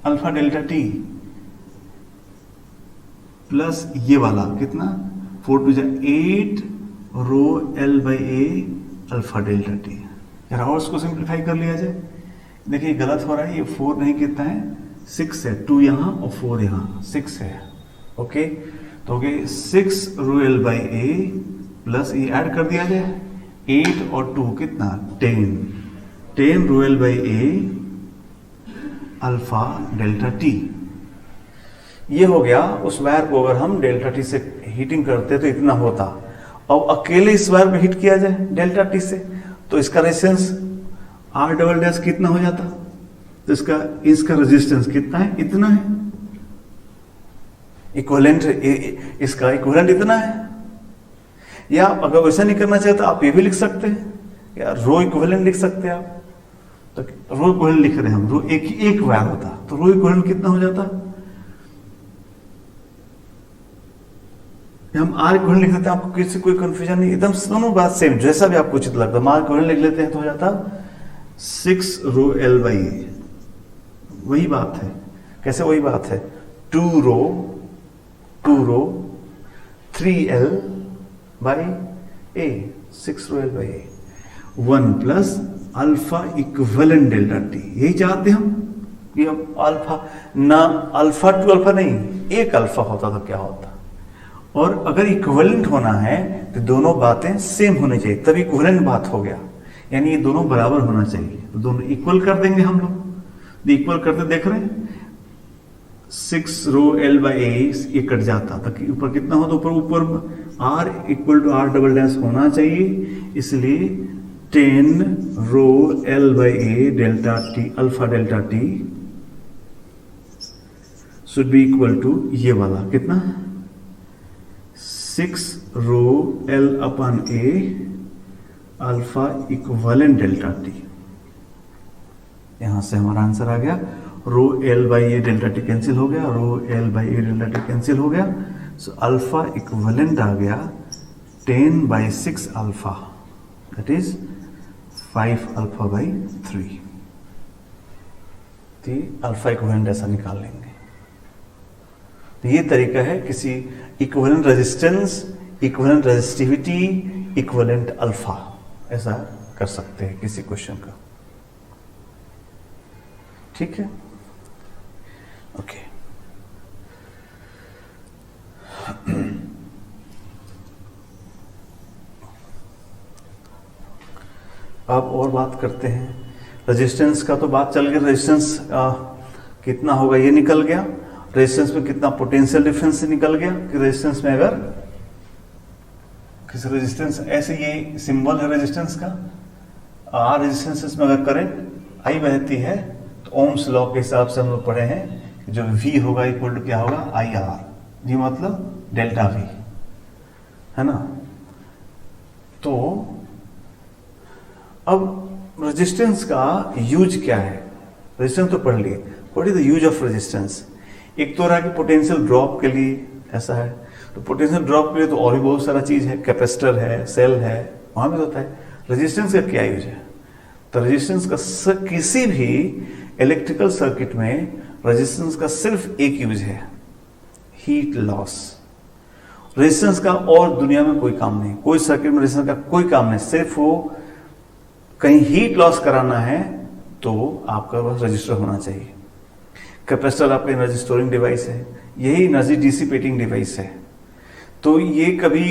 अल्फा डेल्टा टी प्लस ये वाला कितना 4 to 8 rho L by A alpha delta T. जरा और इसको सिंप्लीफाई कर लिया जाए, देखिए गलत हो रहा है, ये 4 नहीं कितना है 6 है, 2 यहां और 4 यहां, 6 है। ओके, तो 6 रो L बाई ए प्लस ये ऐड कर दिया जाए 8 और 2 कितना 10 रो L by A alpha delta T. ये हो गया, उस वायर को अगर हम डेल्टा टी से हीटिंग करते तो इतना होता, अब अकेले इस वायर को हीट किया जाए डेल्टा टी से तो इसका रेजिस्टेंस आर डबल डैश कितना हो जाता, तो इसका रेजिस्टेंस कितना है, इतना है। इक्विवेलेंट, इसका इक्विवेलेंट इतना है। या अगर वैसा नहीं करना चाहते आप ये भी लिख सकते हैं, या रो इक्विवेलेंट लिख सकते हैं आप। तो रो इक्विवेलेंट लिख रहे हैं हम, रो एक वायर होता, तो रो इक्विवेलेंट कितना हो जाता, हम आर इक्विवेलेंट लिख देते हैं। आपको किसी कोई कंफ्यूजन नहीं, एकदम दोनों बात सेम, जैसा भी आपको उचित लगता है। आर इक्विवेलेंट लिख लेते हैं तो हो जाता 6 रो एल बाई ए। वही बात है, कैसे वही बात है, 2 रो 3L by A, 6 rho L by A, 1 plus alpha equivalent delta T. यही चाहते हम कि अब अल्फा ना, अल्फा टू अल्फा नहीं, एक अल्फा होता तो क्या होता। और अगर इक्विवेलेंट होना है तो दोनों बातें सेम होनी चाहिए, तभी इक्विवेलेंट बात हो गया, यानी ये दोनों बराबर होना चाहिए। तो दोनों इक्वल कर देंगे हम लोग, इक्वल करते देख रहे हैं, 6 रो एल बाई ए ये कट जाता, ताकि ऊपर कितना हो, तो ऊपर R equal to R double dash होना चाहिए। इसलिए 10 rho L by A delta T, alpha delta T should be equal to ये वाला कितना, 6 rho L upon A alpha equivalent delta T. यहां से हमारा आंसर आ गया, rho L by A delta T cancel हो गया, rho L by A delta T cancel हो गया। सो अल्फा इक्विवेलेंट आ गया 10/6 alpha, that is 5 alpha by 3। तो अल्फा इक्विवेलेंट ऐसा निकाल लेंगे। तो ये तरीका है किसी equivalent resistance, equivalent resistivity, equivalent alpha, ऐसा कर सकते हैं किसी क्वेश्चन का। ठीक है, ओके। अब और बात करते हैं रेजिस्टेंस का। तो बात चल गई, रेजिस्टेंस कितना होगा ये निकल गया, रेजिस्टेंस में कितना पोटेंशियल डिफरेंस निकल गया कि रेजिस्टेंस में अगर किसी रेजिस्टेंस, ऐसे ये सिंबल है रेजिस्टेंस का, आर रेजिस्टेंस में अगर करंट आई बहती है तो ओम्स लॉ के हिसाब से हम लोग पढ़े हैं कि जो V होगा इक्वल टू क्या होगा, IR, जी मतलब डेल्टा V, है ना। तो अब रेजिस्टेंस का यूज क्या है, रेजिस्टेंस तो पढ़ लिए, what is the use of resistance. एक तो रहा कि पोटेंशियल ड्रॉप के लिए ऐसा है, तो पोटेंशियल ड्रॉप के लिए तो और भी बहुत सारा चीज है, कैपेसिटर है, सेल है, वहां भी होता है। रेजिस्टेंस का क्या यूज है, तो रेजिस्टेंस का किसी भी इलेक्ट्रिकल सर्किट में रेजिस्टेंस का सिर्फ एक यूज है, हीट लॉस। रेजिस्टेंस का और दुनिया में कोई काम नहीं, कोई सर्किट में रेजिस्टेंस का कोई काम नहीं, सिर्फ वो कहीं हीट लॉस कराना है तो आपका बस रजिस्टर होना चाहिए। कैपेसिटर आपका एनर्जी स्टोरिंग डिवाइस है, यही एनर्जी डिसिपेटिंग डिवाइस है। तो ये कभी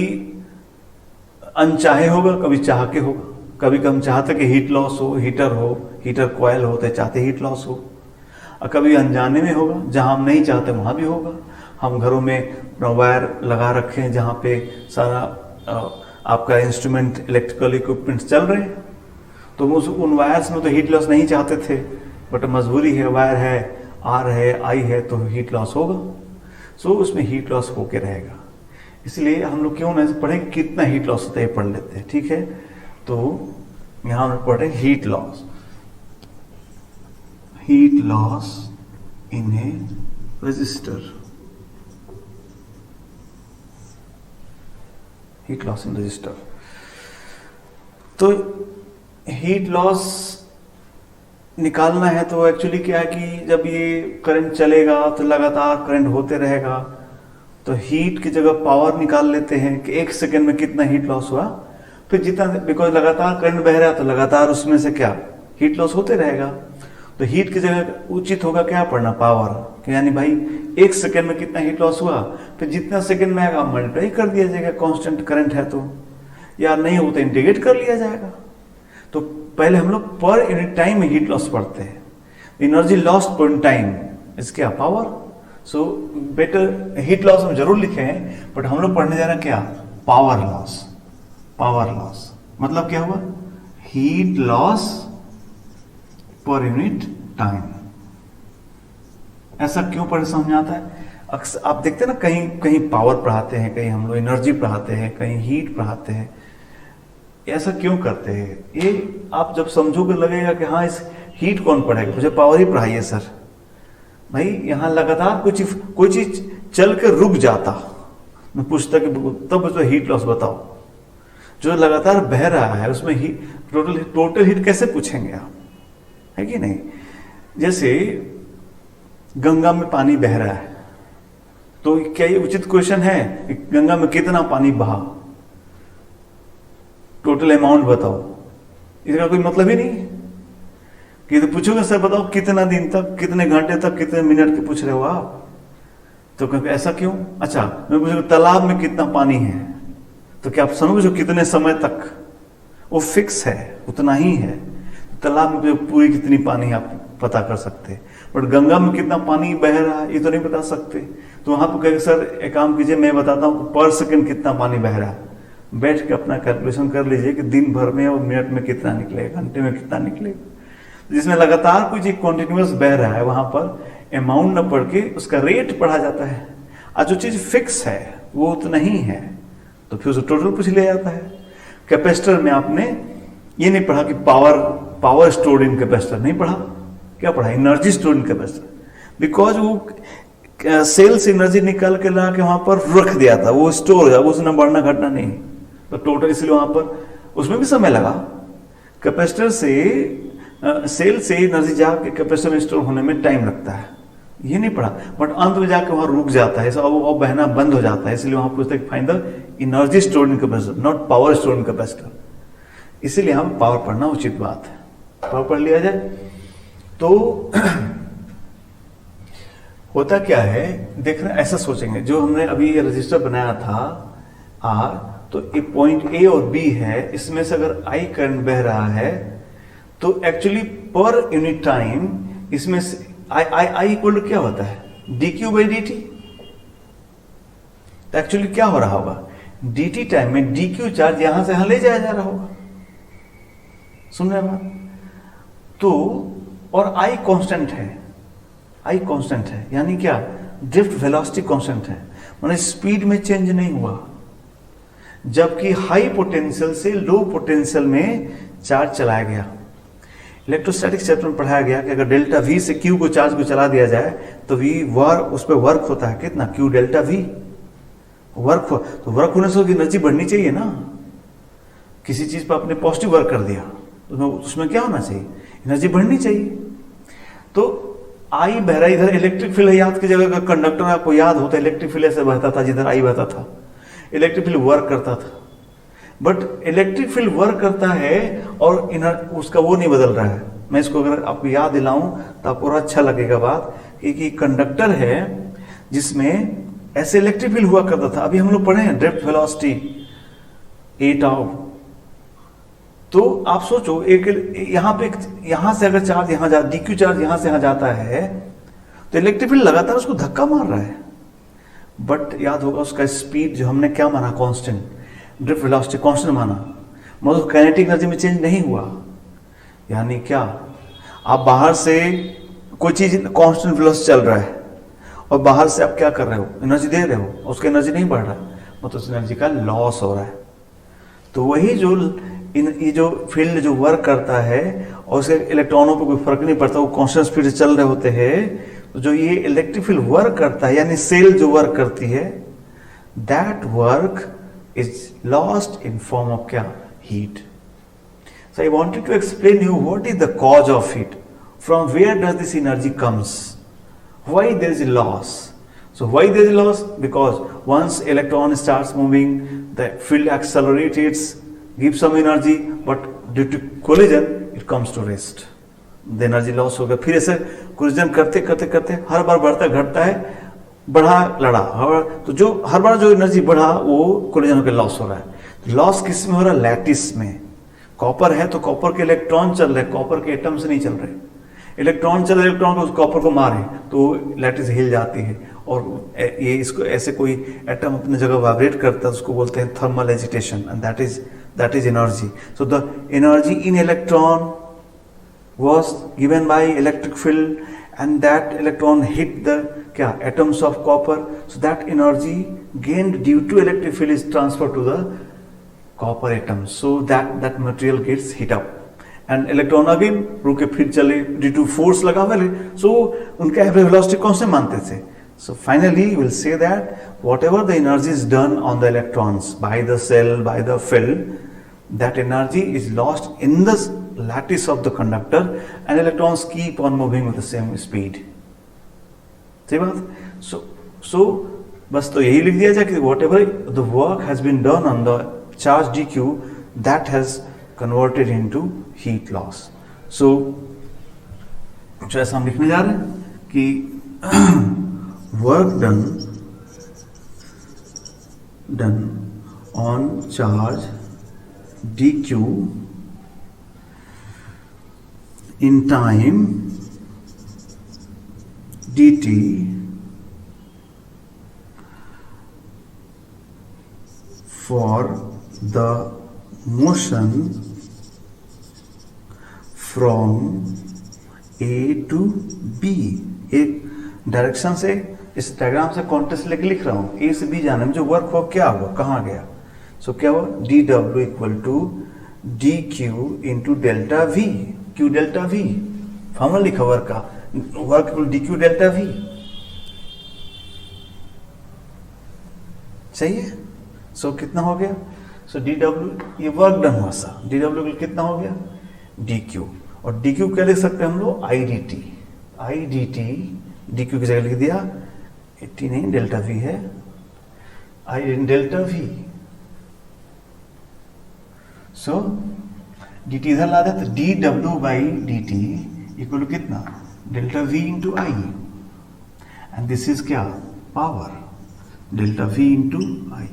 अनचाहे होगा, कभी चाह के होगा। कभी हम चाहते कि हीट लॉस हो, हीटर कॉयल हो तो चाहते हीट लॉस हो, और कभी अनजाने में होगा, जहां हम नहीं चाहते वहां भी होगा। हम घरों में वायर लगा रखे हैं जहां पे सारा आपका इंस्ट्रूमेंट, इलेक्ट्रिकल इक्विपमेंट चल रहे हैं, तो उन वायर्स में तो हीट लॉस नहीं चाहते थे, बट मजबूरी है, वायर है, आर है, आई है, तो हीट लॉस होगा। सो उसमें हीट लॉस होके रहेगा। इसलिए हम लोग क्यों नहीं पढ़े कितना हीट लॉस होता है, पढ़ लेते हैं, ठीक है। तो यहां हम पढ़े heat loss, heat loss in A register, heat loss in register. तो हीट लॉस निकालना है तो एक्चुअली क्या है कि जब ये करंट चलेगा तो लगातार करंट होते रहेगा, तो हीट की जगह पावर निकाल लेते हैं कि 1 सेकेंड में कितना हीट लॉस हुआ। फिर जितना, बिकॉज लगातार करंट बह रहा है तो लगातार उसमें से क्या हीट लॉस होते रहेगा। तो हीट की जगह उचित होगा क्या पढ़ना, पावर, यानी भाई 1 सेकेंड में कितना हीट लॉस हुआ, फिर जितना सेकेंड में आएगा मल्टीप्लाई कर दिया जाएगा, कांस्टेंट करंट है तो, या नहीं हो तो इंटीग्रेट कर लिया जाएगा। तो पहले हम लोग पर यूनिट टाइम में हीट लॉस पढ़ते हैं, एनर्जी लॉस्ट पर टाइम इज क्या, power. So better heat loss हम जरूर लिखे हैं, बट हम लोग पढ़ने जा रहे हैं क्या, पावर लॉस। पावर लॉस मतलब क्या हुआ, heat loss per unit time. ऐसा क्यों पढ़े समझ में आता है? अक्सर आप देखते हैं ना, कहीं कहीं पावर पढ़ाते हैं, कहीं हम लोग एनर्जी पढ़ाते हैं, कहीं हीट पढ़ाते हैं। ऐसा क्यों करते हैं? ये आप जब समझोगे लगेगा कि हाँ, इस हीट कौन पढ़ेगा, मुझे पावर ही पढ़ाइए सर। भाई यहाँ लगातार कोई चीज चल के रुक जाता, मैं पूछता कि तब तो हीट लॉस बताओ। जो लगातार बह रहा है उसमें टोटल हीट कैसे पूछेंगे आप, है कि नहीं? जैसे गंगा में पानी बह रहा है, तो क्या ये उचित क्वेश्चन है कि गंगा में कितना पानी बहा, टोटल अमाउंट बताओ? इसका कोई मतलब ही नहीं कि तो पूछोगे सर बताओ कितना दिन तक, कितने घंटे तक, कितने मिनट के पूछ रहे हो आप? तो कभी ऐसा क्यों? अच्छा, मैं पूछूंगा तालाब में कितना पानी है, तो क्या आप समझो कितने समय तक? वो फिक्स है, उतना ही है। तालाब में पूरी कितनी पानी आप पता कर सकते हैं, बट गंगा में कितना पानी बह रहा है ये तो नहीं बता सकते। तो वहां पर कहेंगे सर एक काम कीजिए, मैं बताता हूँ पर सेकंड कितना पानी बह रहा है। बैठ के अपना कैलकुलेशन कर लीजिए कि दिन भर में और मिनट में कितना निकलेगा, घंटे में कितना निकलेगा। जिसमें लगातार कोई चीज कॉन्टिन्यूस बह रहा है, वहां पर अमाउंट न पढ़ के उसका रेट पढ़ा जाता है, और जो चीज फिक्स है वो उतना ही है, तो फिर उसको टोटल पूछ लिया जाता है। कैपेसिटर में आपने ये नहीं पढ़ा कि पावर स्टोर्ड इन कैपेसिटर, नहीं पढ़ा। क्या पढ़ा? Energy stored in capacitor, because वो सेल से एनर्जी निकाल के ला के वहां पर रख दिया था, वो स्टोर हो जाए, उसमें बढ़ना घटना नहीं, तो टोटल इसलिए वहां पर उसमें भी समय लगा। कैपेसिटर से सेल से एनर्जी जाके कैपेसिटर में स्टोर होने में टाइम लगता है, ये नहीं पढ़ा। बट अंत में जाके वहां रुक जाता है, वो बहना बंद हो जाता है, इसलिए वहां पूछते हैं find the energy stored in capacitor, not power stored in capacitor. इसीलिए हम पावर पढ़ना उचित बात है, पावर पढ़ लिया जाए। तो होता क्या है, देखना ऐसा सोचेंगे, जो हमने अभी ये रजिस्टर बनाया था आर, तो एक पॉइंट ए और बी है, इसमें से अगर आई करंट बह रहा है तो एक्चुअली पर यूनिट टाइम इसमें से आई इक्वल टू क्या होता है? D Q by D T. तो एक्चुअली क्या हो रहा होगा, डी टी टाइम में डी क्यू चार्ज यहां से यहां ले जाया जा रहा होगा, सुन रहे हैं बात? तो और आई कांस्टेंट है, आई कांस्टेंट है, यानी क्या? ड्रिफ्ट वेलोसिटी कांस्टेंट है, माने स्पीड में चेंज नहीं हुआ। जबकि हाई पोटेंशियल से लो पोटेंशियल में चार्ज चलाया गया। इलेक्ट्रोस्टैटिक्स चैप्टर में पढ़ाया गया कि अगर डेल्टा वी से क्यू को चार्ज को चला दिया जाए तो वी उस पर वर्क होता है कितना? क्यू डेल्टा वी वर्क हो, तो वर्क होने से एनर्जी बढ़नी चाहिए ना। किसी चीज पर आपने पॉजिटिव वर्क कर दिया तो उसमें क्या होना चाहिए? एनर्जी बढ़नी चाहिए। तो आई बह रहा, इधर इलेक्ट्रिक फील्ड याद की जगह का कंडक्टर आपको याद होता है, इलेक्ट्रिक फील्ड ऐसे बहता था, जिधर आई बहता था इलेक्ट्रिक फील्ड वर्क करता था। बट इलेक्ट्रिक फील्ड वर्क करता है और उसका वो नहीं बदल रहा है। मैं इसको अगर आपको याद दिलाऊं तो आपको और अच्छा लगेगा बात कि कंडक्टर है जिसमें ऐसे इलेक्ट्रिक फील्ड हुआ करता था। अभी हम लोग पढ़े हैं ड्रिफ्ट वेलोसिटी 8 आवर। तो आप सोचो एक यहां से अगर चार्ज यहां डी क्यू चार्ज यहां से यहां जाता है तो इलेक्ट्रिक फील्ड लगातार उसको धक्का मार रहा है। बट याद होगा उसका स्पीड जो हमने क्या माना? कांस्टेंट, ड्रिफ्ट वेलोसिटी कांस्टेंट माना, मतलब काइनेटिक एनर्जी में चेंज नहीं हुआ। यानी क्या? आप बाहर से कोई चीज कांस्टेंट वेलोसिटी चल रहा है और बाहर से आप क्या कर रहे हो? एनर्जी दे रहे हो, उसका एनर्जी नहीं बढ़ रहा, मतलब उस एनर्जी का लॉस हो रहा है। तो वही ये जो फील्ड जो वर्क करता है और उसके इलेक्ट्रॉनों पर कोई फर्क नहीं पड़ता, वो कांस्टेंट स्पीड से चल रहे होते हैं। तो जो ये इलेक्ट्रिक फील्ड वर्क करता है, यानी सेल जो वर्क करती है, that work is lost in form of क्या? Heat. So I wanted to explain you what is the cause of heat, from where does this energy comes, why there is loss. So why there is loss? Because once electron starts moving, the field accelerates, gives some energy, but due to collision, it comes to rest. The energy loss हो गया। फिर ऐसे collision करते करते करते हर बार बढ़ता घटता है, बढ़ा लड़ा, तो जो हर बार जो एनर्जी बढ़ा वो collision होकर लॉस हो रहा है। लॉस किस में हो रहा है? लैटिस में। कॉपर है तो कॉपर के इलेक्ट्रॉन चल रहे, कॉपर के एटम्स नहीं चल रहे। इलेक्ट्रॉन चल रहे, इलेक्ट्रॉन को कॉपर को मारे तो लैटिस हिल जाती है, और ये इसको ऐसे कोई एटम अपनी जगह वाइब्रेट करता है, उसको बोलते हैं thermal agitation, and that is that is energy. So the energy in electron was given by electric field, and that electron hit the atoms of copper. So that energy gained due to electric field is transferred to the copper atoms. So that material gets heat up, and electron again रुके फिर चले due to force लगा वाले. So उनका average velocity कौन से मानते थे? So finally we will say that whatever the energy is done on the electrons by the cell, by the field, that energy is lost in the lattice of the conductor, and electrons keep on moving with the same speed. सही बात? So बस तो यही लिख दिया जाए कि whatever the work has been done on the charge dq, that has converted into heat loss. So जो ऐसा हम लिखने जा रहे हैं कि work done on charge dq in time dt for the motion from A to B. एक direction से, इस डायग्राम से कॉन्टेक्स्ट लेके लिख रहा हूं, ए से बी जाने में जो वर्क हुआ क्या हुआ, कहाँ गया. सो क्या हुआ, D W equal to D Q into delta V. Q delta V formula लिखा वर्क का, work equal D Q delta V. सही है. सो कितना हो गया, सो डी डब्ल्यू, ये वर्क डन हुआ सा, डी डब्ल्यू कितना हो गया, डी क्यू. और डी क्यू क्या लिख सकते हैं हम लोग, I D T. I D T D Q की जगह लिख दिया, 80 नहीं डेल्टा वी है, I delta V. So D T इधर ला दे तो D W by D T equal to कितना, delta V into I, and this is क्या, power, delta V into I.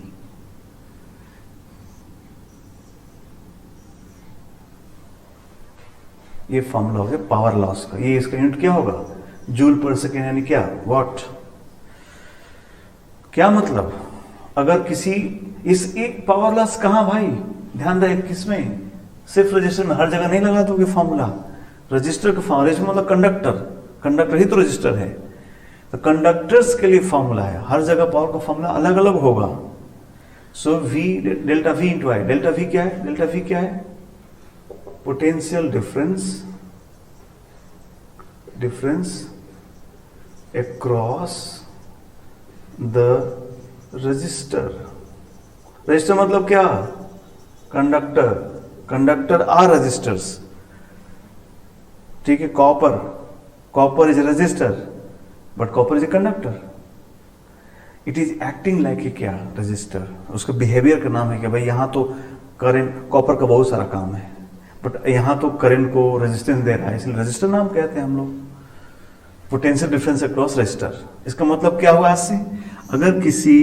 ये फॉर्मूला हो गया पावर लॉस का. ये इसका यूनिट क्या होगा, जूल पर सेकेंड, यानी क्या, वॉट. क्या मतलब, अगर किसी इस एक पावर लॉस कहां भाई, ध्यान रहे किसमें, सिर्फ रजिस्टर में, हर जगह नहीं लगा दोगे फॉर्मूला. रजिस्टर का फॉर्मूला मतलब कंडक्टर ही तो रजिस्टर है. तो कंडक्टर्स के लिए फॉर्मूला है, हर जगह पावर का फॉर्मूला अलग अलग होगा. So V delta V into I. Delta V क्या है, डेल्टा वी क्या है, potential difference across the resistor. Resistor मतलब क्या, कंडक्टर आर रजिस्टर्स. ठीक है, copper is a resistor but copper is a conductor. It is acting like a क्या, resistor. उसका बिहेवियर का नाम है कि भाई यहां तो करंट, कॉपर का बहुत सारा काम है बट यहां तो करंट को रेजिस्टेंस दे रहा है, इसलिए रजिस्टर नाम कहते हैं हम लोग. Potential difference across register. इसका मतलब क्या हुआ, इससे अगर किसी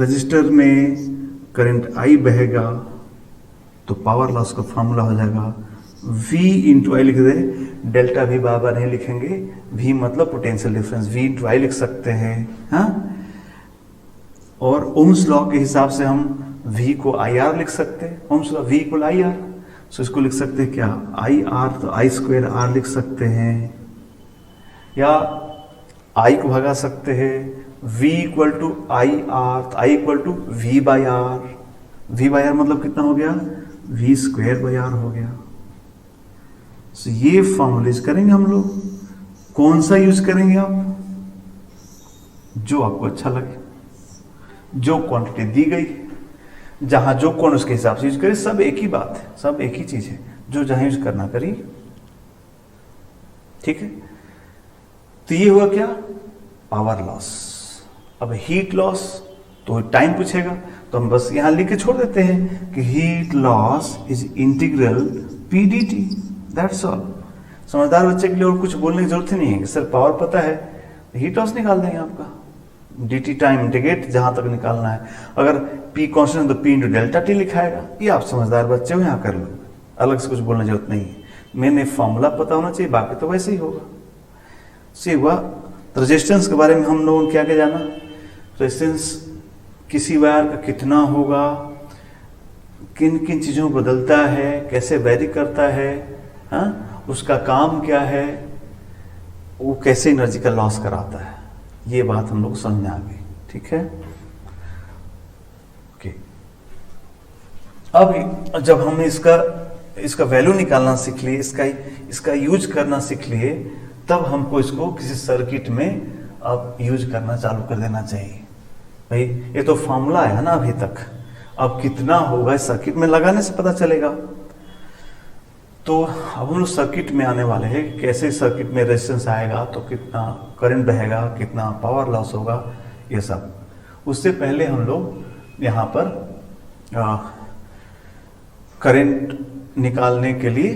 रजिस्टर में करंट आई बहेगा तो पावर लॉस का फॉर्मूला हो जाएगा V इंटू आई. लिख दे, डेल्टा भी बार बार नहीं लिखेंगे, V मतलब पोटेंशियल डिफरेंस, V इंटू आई लिख सकते हैं. हाँ, और ओम्स लॉ के हिसाब से हम V को IR लिख सकते हैं. Ohm's law V equal IR. सो इसको लिख सकते हैं क्या, IR, तो I स्क्वायर R लिख सकते हैं, या I को भगा सकते हैं. V equal to I R, तो I equal to V by R. V by R मतलब कितना हो गया, V स्क्वायर बाई आर हो गया. सो ये फॉर्मूलेज करेंगे हम लोग. कौन सा यूज करेंगे आप, जो आपको अच्छा लगे, जो क्वांटिटी दी गई, जहां जो कौन उसके हिसाब से यूज करे. सब एक ही बात है, सब एक ही चीज है, जो जहां यूज करना करिए. ठीक है, तो ये हुआ क्या, पावर लॉस. अब हीट लॉस तो टाइम पूछेगा, तो हम बस यहां लिख के छोड़ देते हैं कि heat loss is integral P D T. That's all. समझदार बच्चे के लिए और कुछ बोलने की जरूरत ही नहीं है. सर पावर पता है, हीट लॉस निकाल देंगे आपका, डी टी टाइम इंटीग्रेट जहां तक निकालना है. अगर पी कॉन्स्टेंट तो पी इंटू डेल्टा टी लिखाएगा. ये आप समझदार बच्चे हो, यहाँ कर लो, अलग से कुछ बोलने की जरूरत नहीं है. मैंने फॉर्मूला पता होना चाहिए, बाकी तो वैसे ही होगा. से हुआ रेजिस्टेंस के बारे में हम लोगों ने क्या जाना, रेजिस्टेंस किसी वायर का कितना होगा, किन किन चीज़ों को बदलता है, कैसे वेरी करता है, हाँ, उसका काम क्या है, वो कैसे एनर्जी का लॉस कराता है, ये बात हम लोग समझ में आ गई। ठीक है, ओके। अब जब हम इसका वैल्यू निकालना सीख लिए, इसका यूज करना सीख लिए, तब हमको इसको किसी सर्किट में अब यूज करना चालू कर देना चाहिए। भाई ये तो फॉर्मूला है ना अभी तक, अब कितना होगा इस सर्किट में लगाने से पता चलेगा। तो अब हम लोग सर्किट में आने वाले हैं, कैसे सर्किट में रेजिस्टेंस आएगा तो कितना करंट बहेगा, कितना पावर लॉस होगा, ये सब। उससे पहले हम लोग यहाँ पर करंट निकालने के लिए,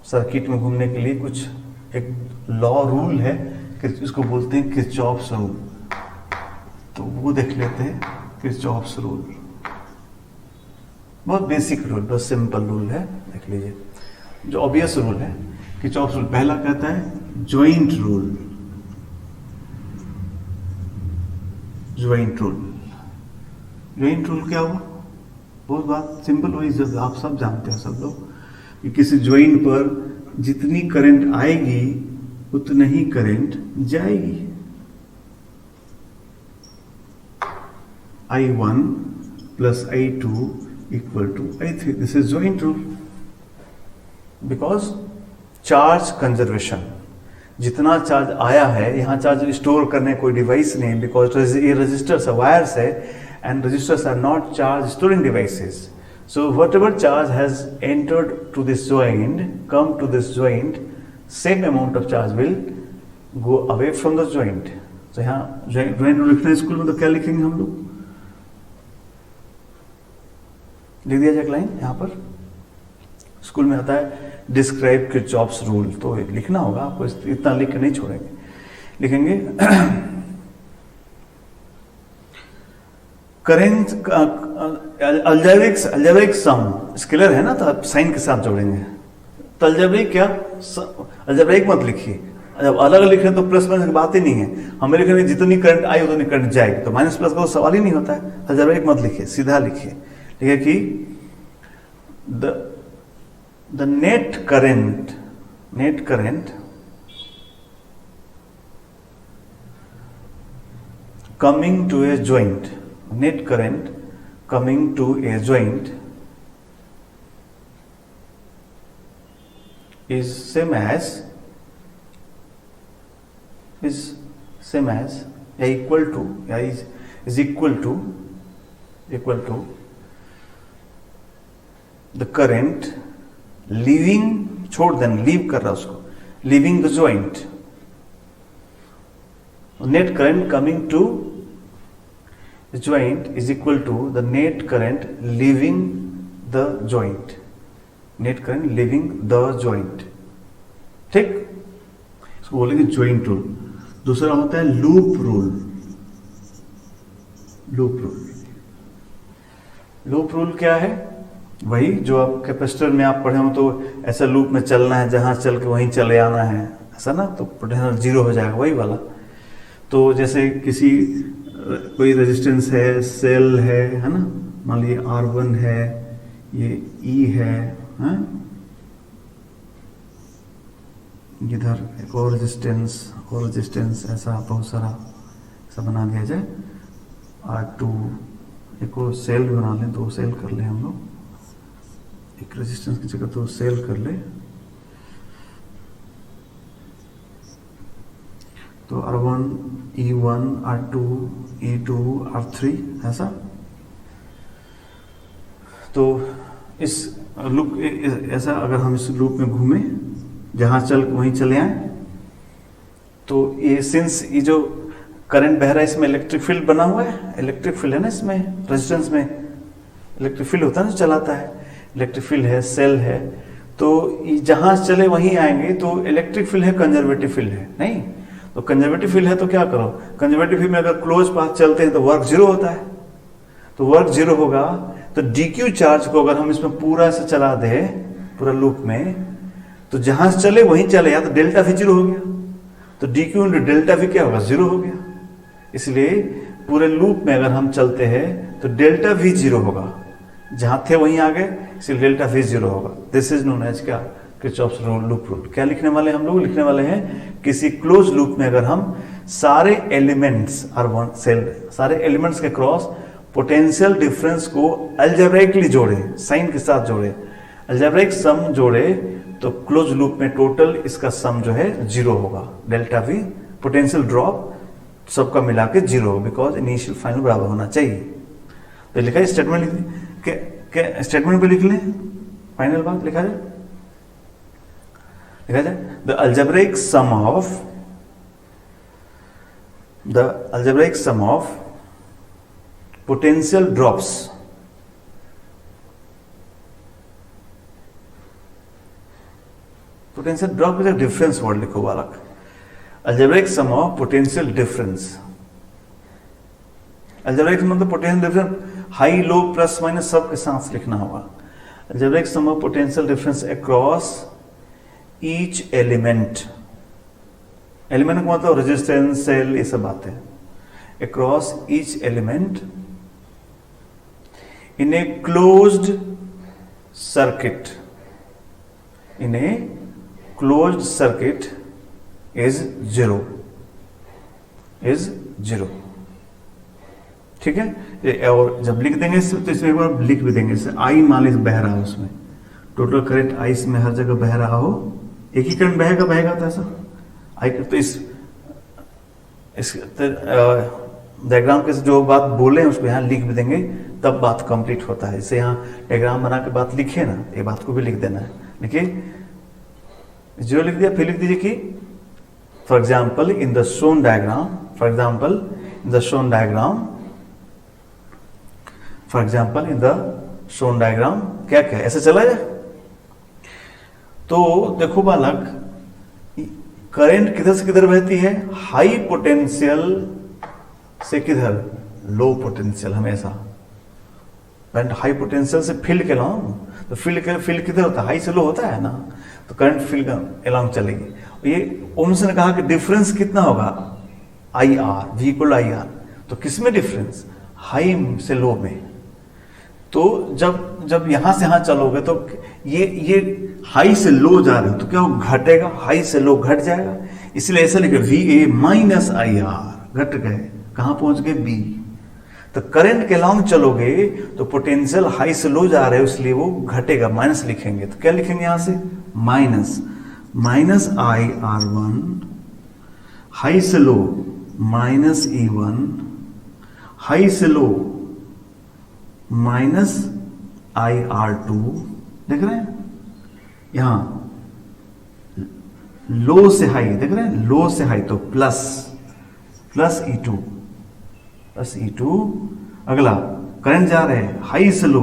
सर्किट में घूमने के लिए कुछ एक लॉ रूल है, इसको बोलते हैं किरचॉफ्स रूल। तो वो देख लेते हैं, किरचॉफ्स रूल। बहुत बेसिक रूल, बहुत सिंपल रूल है, देख लीजिए। जो ऑब्वियस रूल है, किरचॉफ्स रूल पहला कहता है joint rule. Joint rule, joint rule क्या हुआ? बहुत बात सिंपल हुई, जब आप सब जानते हैं सब लोग, कि किसी ज्वाइंट पर जितनी करंट आएगी उतनी ही करंट जाएगी। I1 plus I2 equal to I3. This is joint rule. Because charge conservation, जितना चार्ज आया है, यहाँ चार्ज स्टोर करने कोई डिवाइस नहीं, बिकॉज ये रजिस्टर्स है, वायर्स है, and resistors are not charge storing devices. So whatever charge has entered to this joint, come to this joint, same amount of charge will go away from the joint. So यहाँ joint rule लिखना है school में, तो क्या लिखेंगे हम लोग? लिख दिया जाए लाइन यहाँ पर, स्कूल में आता है डिस्क्राइब किरचॉफ्स रूल, तो लिखना होगा आपको, इतना लिख के नहीं छोड़ेंगे, लिखेंगे करेंट अल्जेब्रिक सम, स्केलर है ना, तो आप साइन के साथ जोड़ेंगे। तो अल्जेब्रिक क्या, अल्जेब्रिक मत लिखिए, जब अलग लिख रहे हैं तो प्लस माइनस की बात ही नहीं है, हमें लिखेंगे जितनी करंट आई उतनी करंट जाएगी, तो माइनस प्लस का तो सवाल ही नहीं होता है। अल्जेब्रिक मत लिखिए, सीधा लिखिए, लिखिए कि the net current coming to a joint, net current coming to a joint is same as equal to the current leaving, छोड़ देना, लीव कर रहा उसको, leaving the joint. Net current coming to the joint is equal to the net current leaving the joint. Net current leaving the joint. ठीक, इसको बोलेंगे joint rule. दूसरा होता है लूप रूल। लूप रूल क्या है? वही जो आप कैपेसिटर में आप पढ़े हो, तो ऐसा लूप में चलना है, जहां चल के वहीं चले आना है, ऐसा ना, तो पोटेंशियल जीरो हो जाएगा, वही वाला। तो जैसे किसी कोई रेजिस्टेंस है, सेल है ना, मान लीजिए R1 है, ये E है, इधर एक और रेजिस्टेंस, ऐसा बहुत सारा ऐसा बना दिया जाए, R2, एक और सेल बना लें, दो सेल कर ले हम लोग, एक रेजिस्टेंस की जगह तो सेल कर ले, तो R1, E1, R2, E2, R3, ऐसा। तो इस लूप, ऐसा अगर हम इस लूप में घूमें, जहां चल वहीं चले आए, तो ये सिंस ये जो करंट बह रहा है, इसमें इलेक्ट्रिक फील्ड बना हुआ है, इलेक्ट्रिक फील्ड है ना इसमें, रेजिस्टेंस में इलेक्ट्रिक फील्ड होता है ना, चलाता है, इलेक्ट्रिक फील्ड है, सेल है, तो जहां चले वहीं आएंगे, तो इलेक्ट्रिक फील्ड है, कंजर्वेटिव फील्ड है नहीं, तो कंजर्वेटिव फील्ड है तो क्या करो, कंजर्वेटिव फील्ड में अगर क्लोज पाथ चलते हैं तो वर्क जीरो होता है, तो वर्क जीरो होगा, तो डीक्यू चार्ज को अगर हम इसमें पूरा से चला दे, पूरा लूप में, तो जहां से चले वहीं चले, या तो डेल्टा वी जीरो हो गया, तो डीक्यू इंटू डेल्टा वी क्या होगा, जीरो हो गया। इसलिए पूरे लूप में अगर हम चलते हैं तो डेल्टा वी जीरो होगा, जहां थे वहीं आ गए, इसलिए डेल्टा V 0 होगा। दिस इज नोन एज क्या, किरचॉफ्स लूप रूल। क्या लिखने वाले हम लोग, लिखने वाले हैं किसी क्लोज लूप में अगर हम सारे एलिमेंट्स आर वन सेल, सारे एलिमेंट्स के क्रॉस पोटेंशियल डिफरेंस को अलजेब्रिकली जोड़े, साइन के साथ जोड़े, अलजेब्रिक सम जोड़े, तो क्लोज लूप में टोटल इसका सम जो है 0 होगा। डेल्टा V पोटेंशियल ड्रॉप सबका मिला के 0 होगा, बिकॉज इनिशियल फाइनल बराबर होना चाहिए। तो लिखा है स्टेटमेंट लिख, स्टेटमेंट पे लिख लें, फाइनल बात लिखा जाए, लिखा जाए the algebraic sum of potential drops potential drop is difference word लिखो बालक, algebraic sum of potential difference, algebraic मतलब potential difference high low plus minus सब के साथ लिखना होगा। Algebraic sum of potential difference across each element, element का मतलब रेजिस्टेंस, सेल, ये सब बातें, across each element in a closed circuit, in a closed circuit is 0, ठीक है। और जब लिख देंगे तो इसमें एक बार लिख भी देंगे, आई मान लीजिए बह रहा हो, उसमें टोटल करंट आई इसमें हर जगह बह रहा हो, एक ही करंट बहेगा तो ऐसा आई, तो इस डायग्राम के जो बात बोले उसको यहाँ लिख भी देंगे, तब बात कंप्लीट होता है। इसे यहाँ डायग्राम बना के बात लिखे ना, ये बात को भी लिख देना है। देखिए 0 लिख दिया, फिर लिख दीजिए कि for example in the shown diagram, for example in the shown diagram, for example in the shown diagram क्या क्या ऐसे चला जाए। तो देखो बालक, करंट किधर से किधर बहती है, हाई पोटेंशियल से किधर, लो पोटेंशियल, हमेशा करंट हाई पोटेंशियल से फील्ड के अलोंग, तो फील्ड किधर होता है, हाई से लो होता है ना, तो करंट फील्ड अलोंग चलेगी। ये ओम्स ने कहा कि डिफरेंस कितना होगा, IR, V इक्वल IR, तो किसमें डिफरेंस, हाई से लो में। तो जब यहां से यहां चलोगे तो ये हाई से लो जा रहे हो तो क्या वो घटेगा, हाई से लो घट जाएगा, इसलिए ऐसा लिखे VA माइनस IR, घट गए, कहां पहुंच गए B। तो करंट के लॉन्ग चलोगे तो पोटेंशियल हाई से लो जा रहे हो, इसलिए वो घटेगा, माइनस लिखेंगे, तो क्या लिखेंगे यहां से, माइनस IR1, हाई से लो माइनस E1, हाई से लो माइनस IR2, देख रहे हैं यहां, लो से हाई, देख रहे हैं, लो से हाई तो प्लस E2, अगला करंट जा रहे हैं हाई से लो,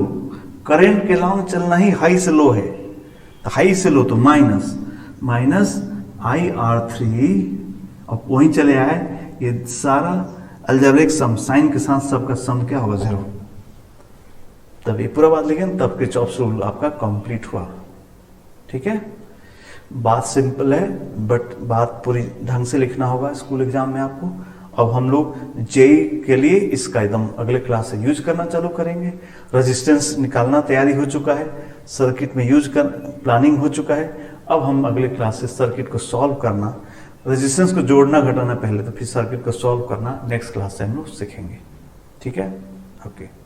करंट के लॉन्ग चलना ही हाई से लो है, तो हाई से लो तो माइनस IR3, और वहीं चले आए, ये सारा अलजेब्रिक सम, साइन के साथ सबका सम क्या होगा, 0। तब ये पूरा बात लिखें, तब किरचॉफ्स रूल आपका कंप्लीट हुआ, ठीक है। बात सिंपल है, बट बात पूरी ढंग से लिखना होगा स्कूल एग्जाम में आपको। अब हम लोग जेई के लिए इसका एकदम अगले क्लास से यूज करना चालू करेंगे। रेजिस्टेंस निकालना तैयारी हो चुका है, सर्किट में यूज कर प्लानिंग हो चुका है। अब हम अगले क्लास से सर्किट को सॉल्व करना, रेजिस्टेंस को जोड़ना घटाना पहले, तो फिर सर्किट को सॉल्व करना नेक्स्ट क्लास से हम लोग सीखेंगे, ठीक है, ओके।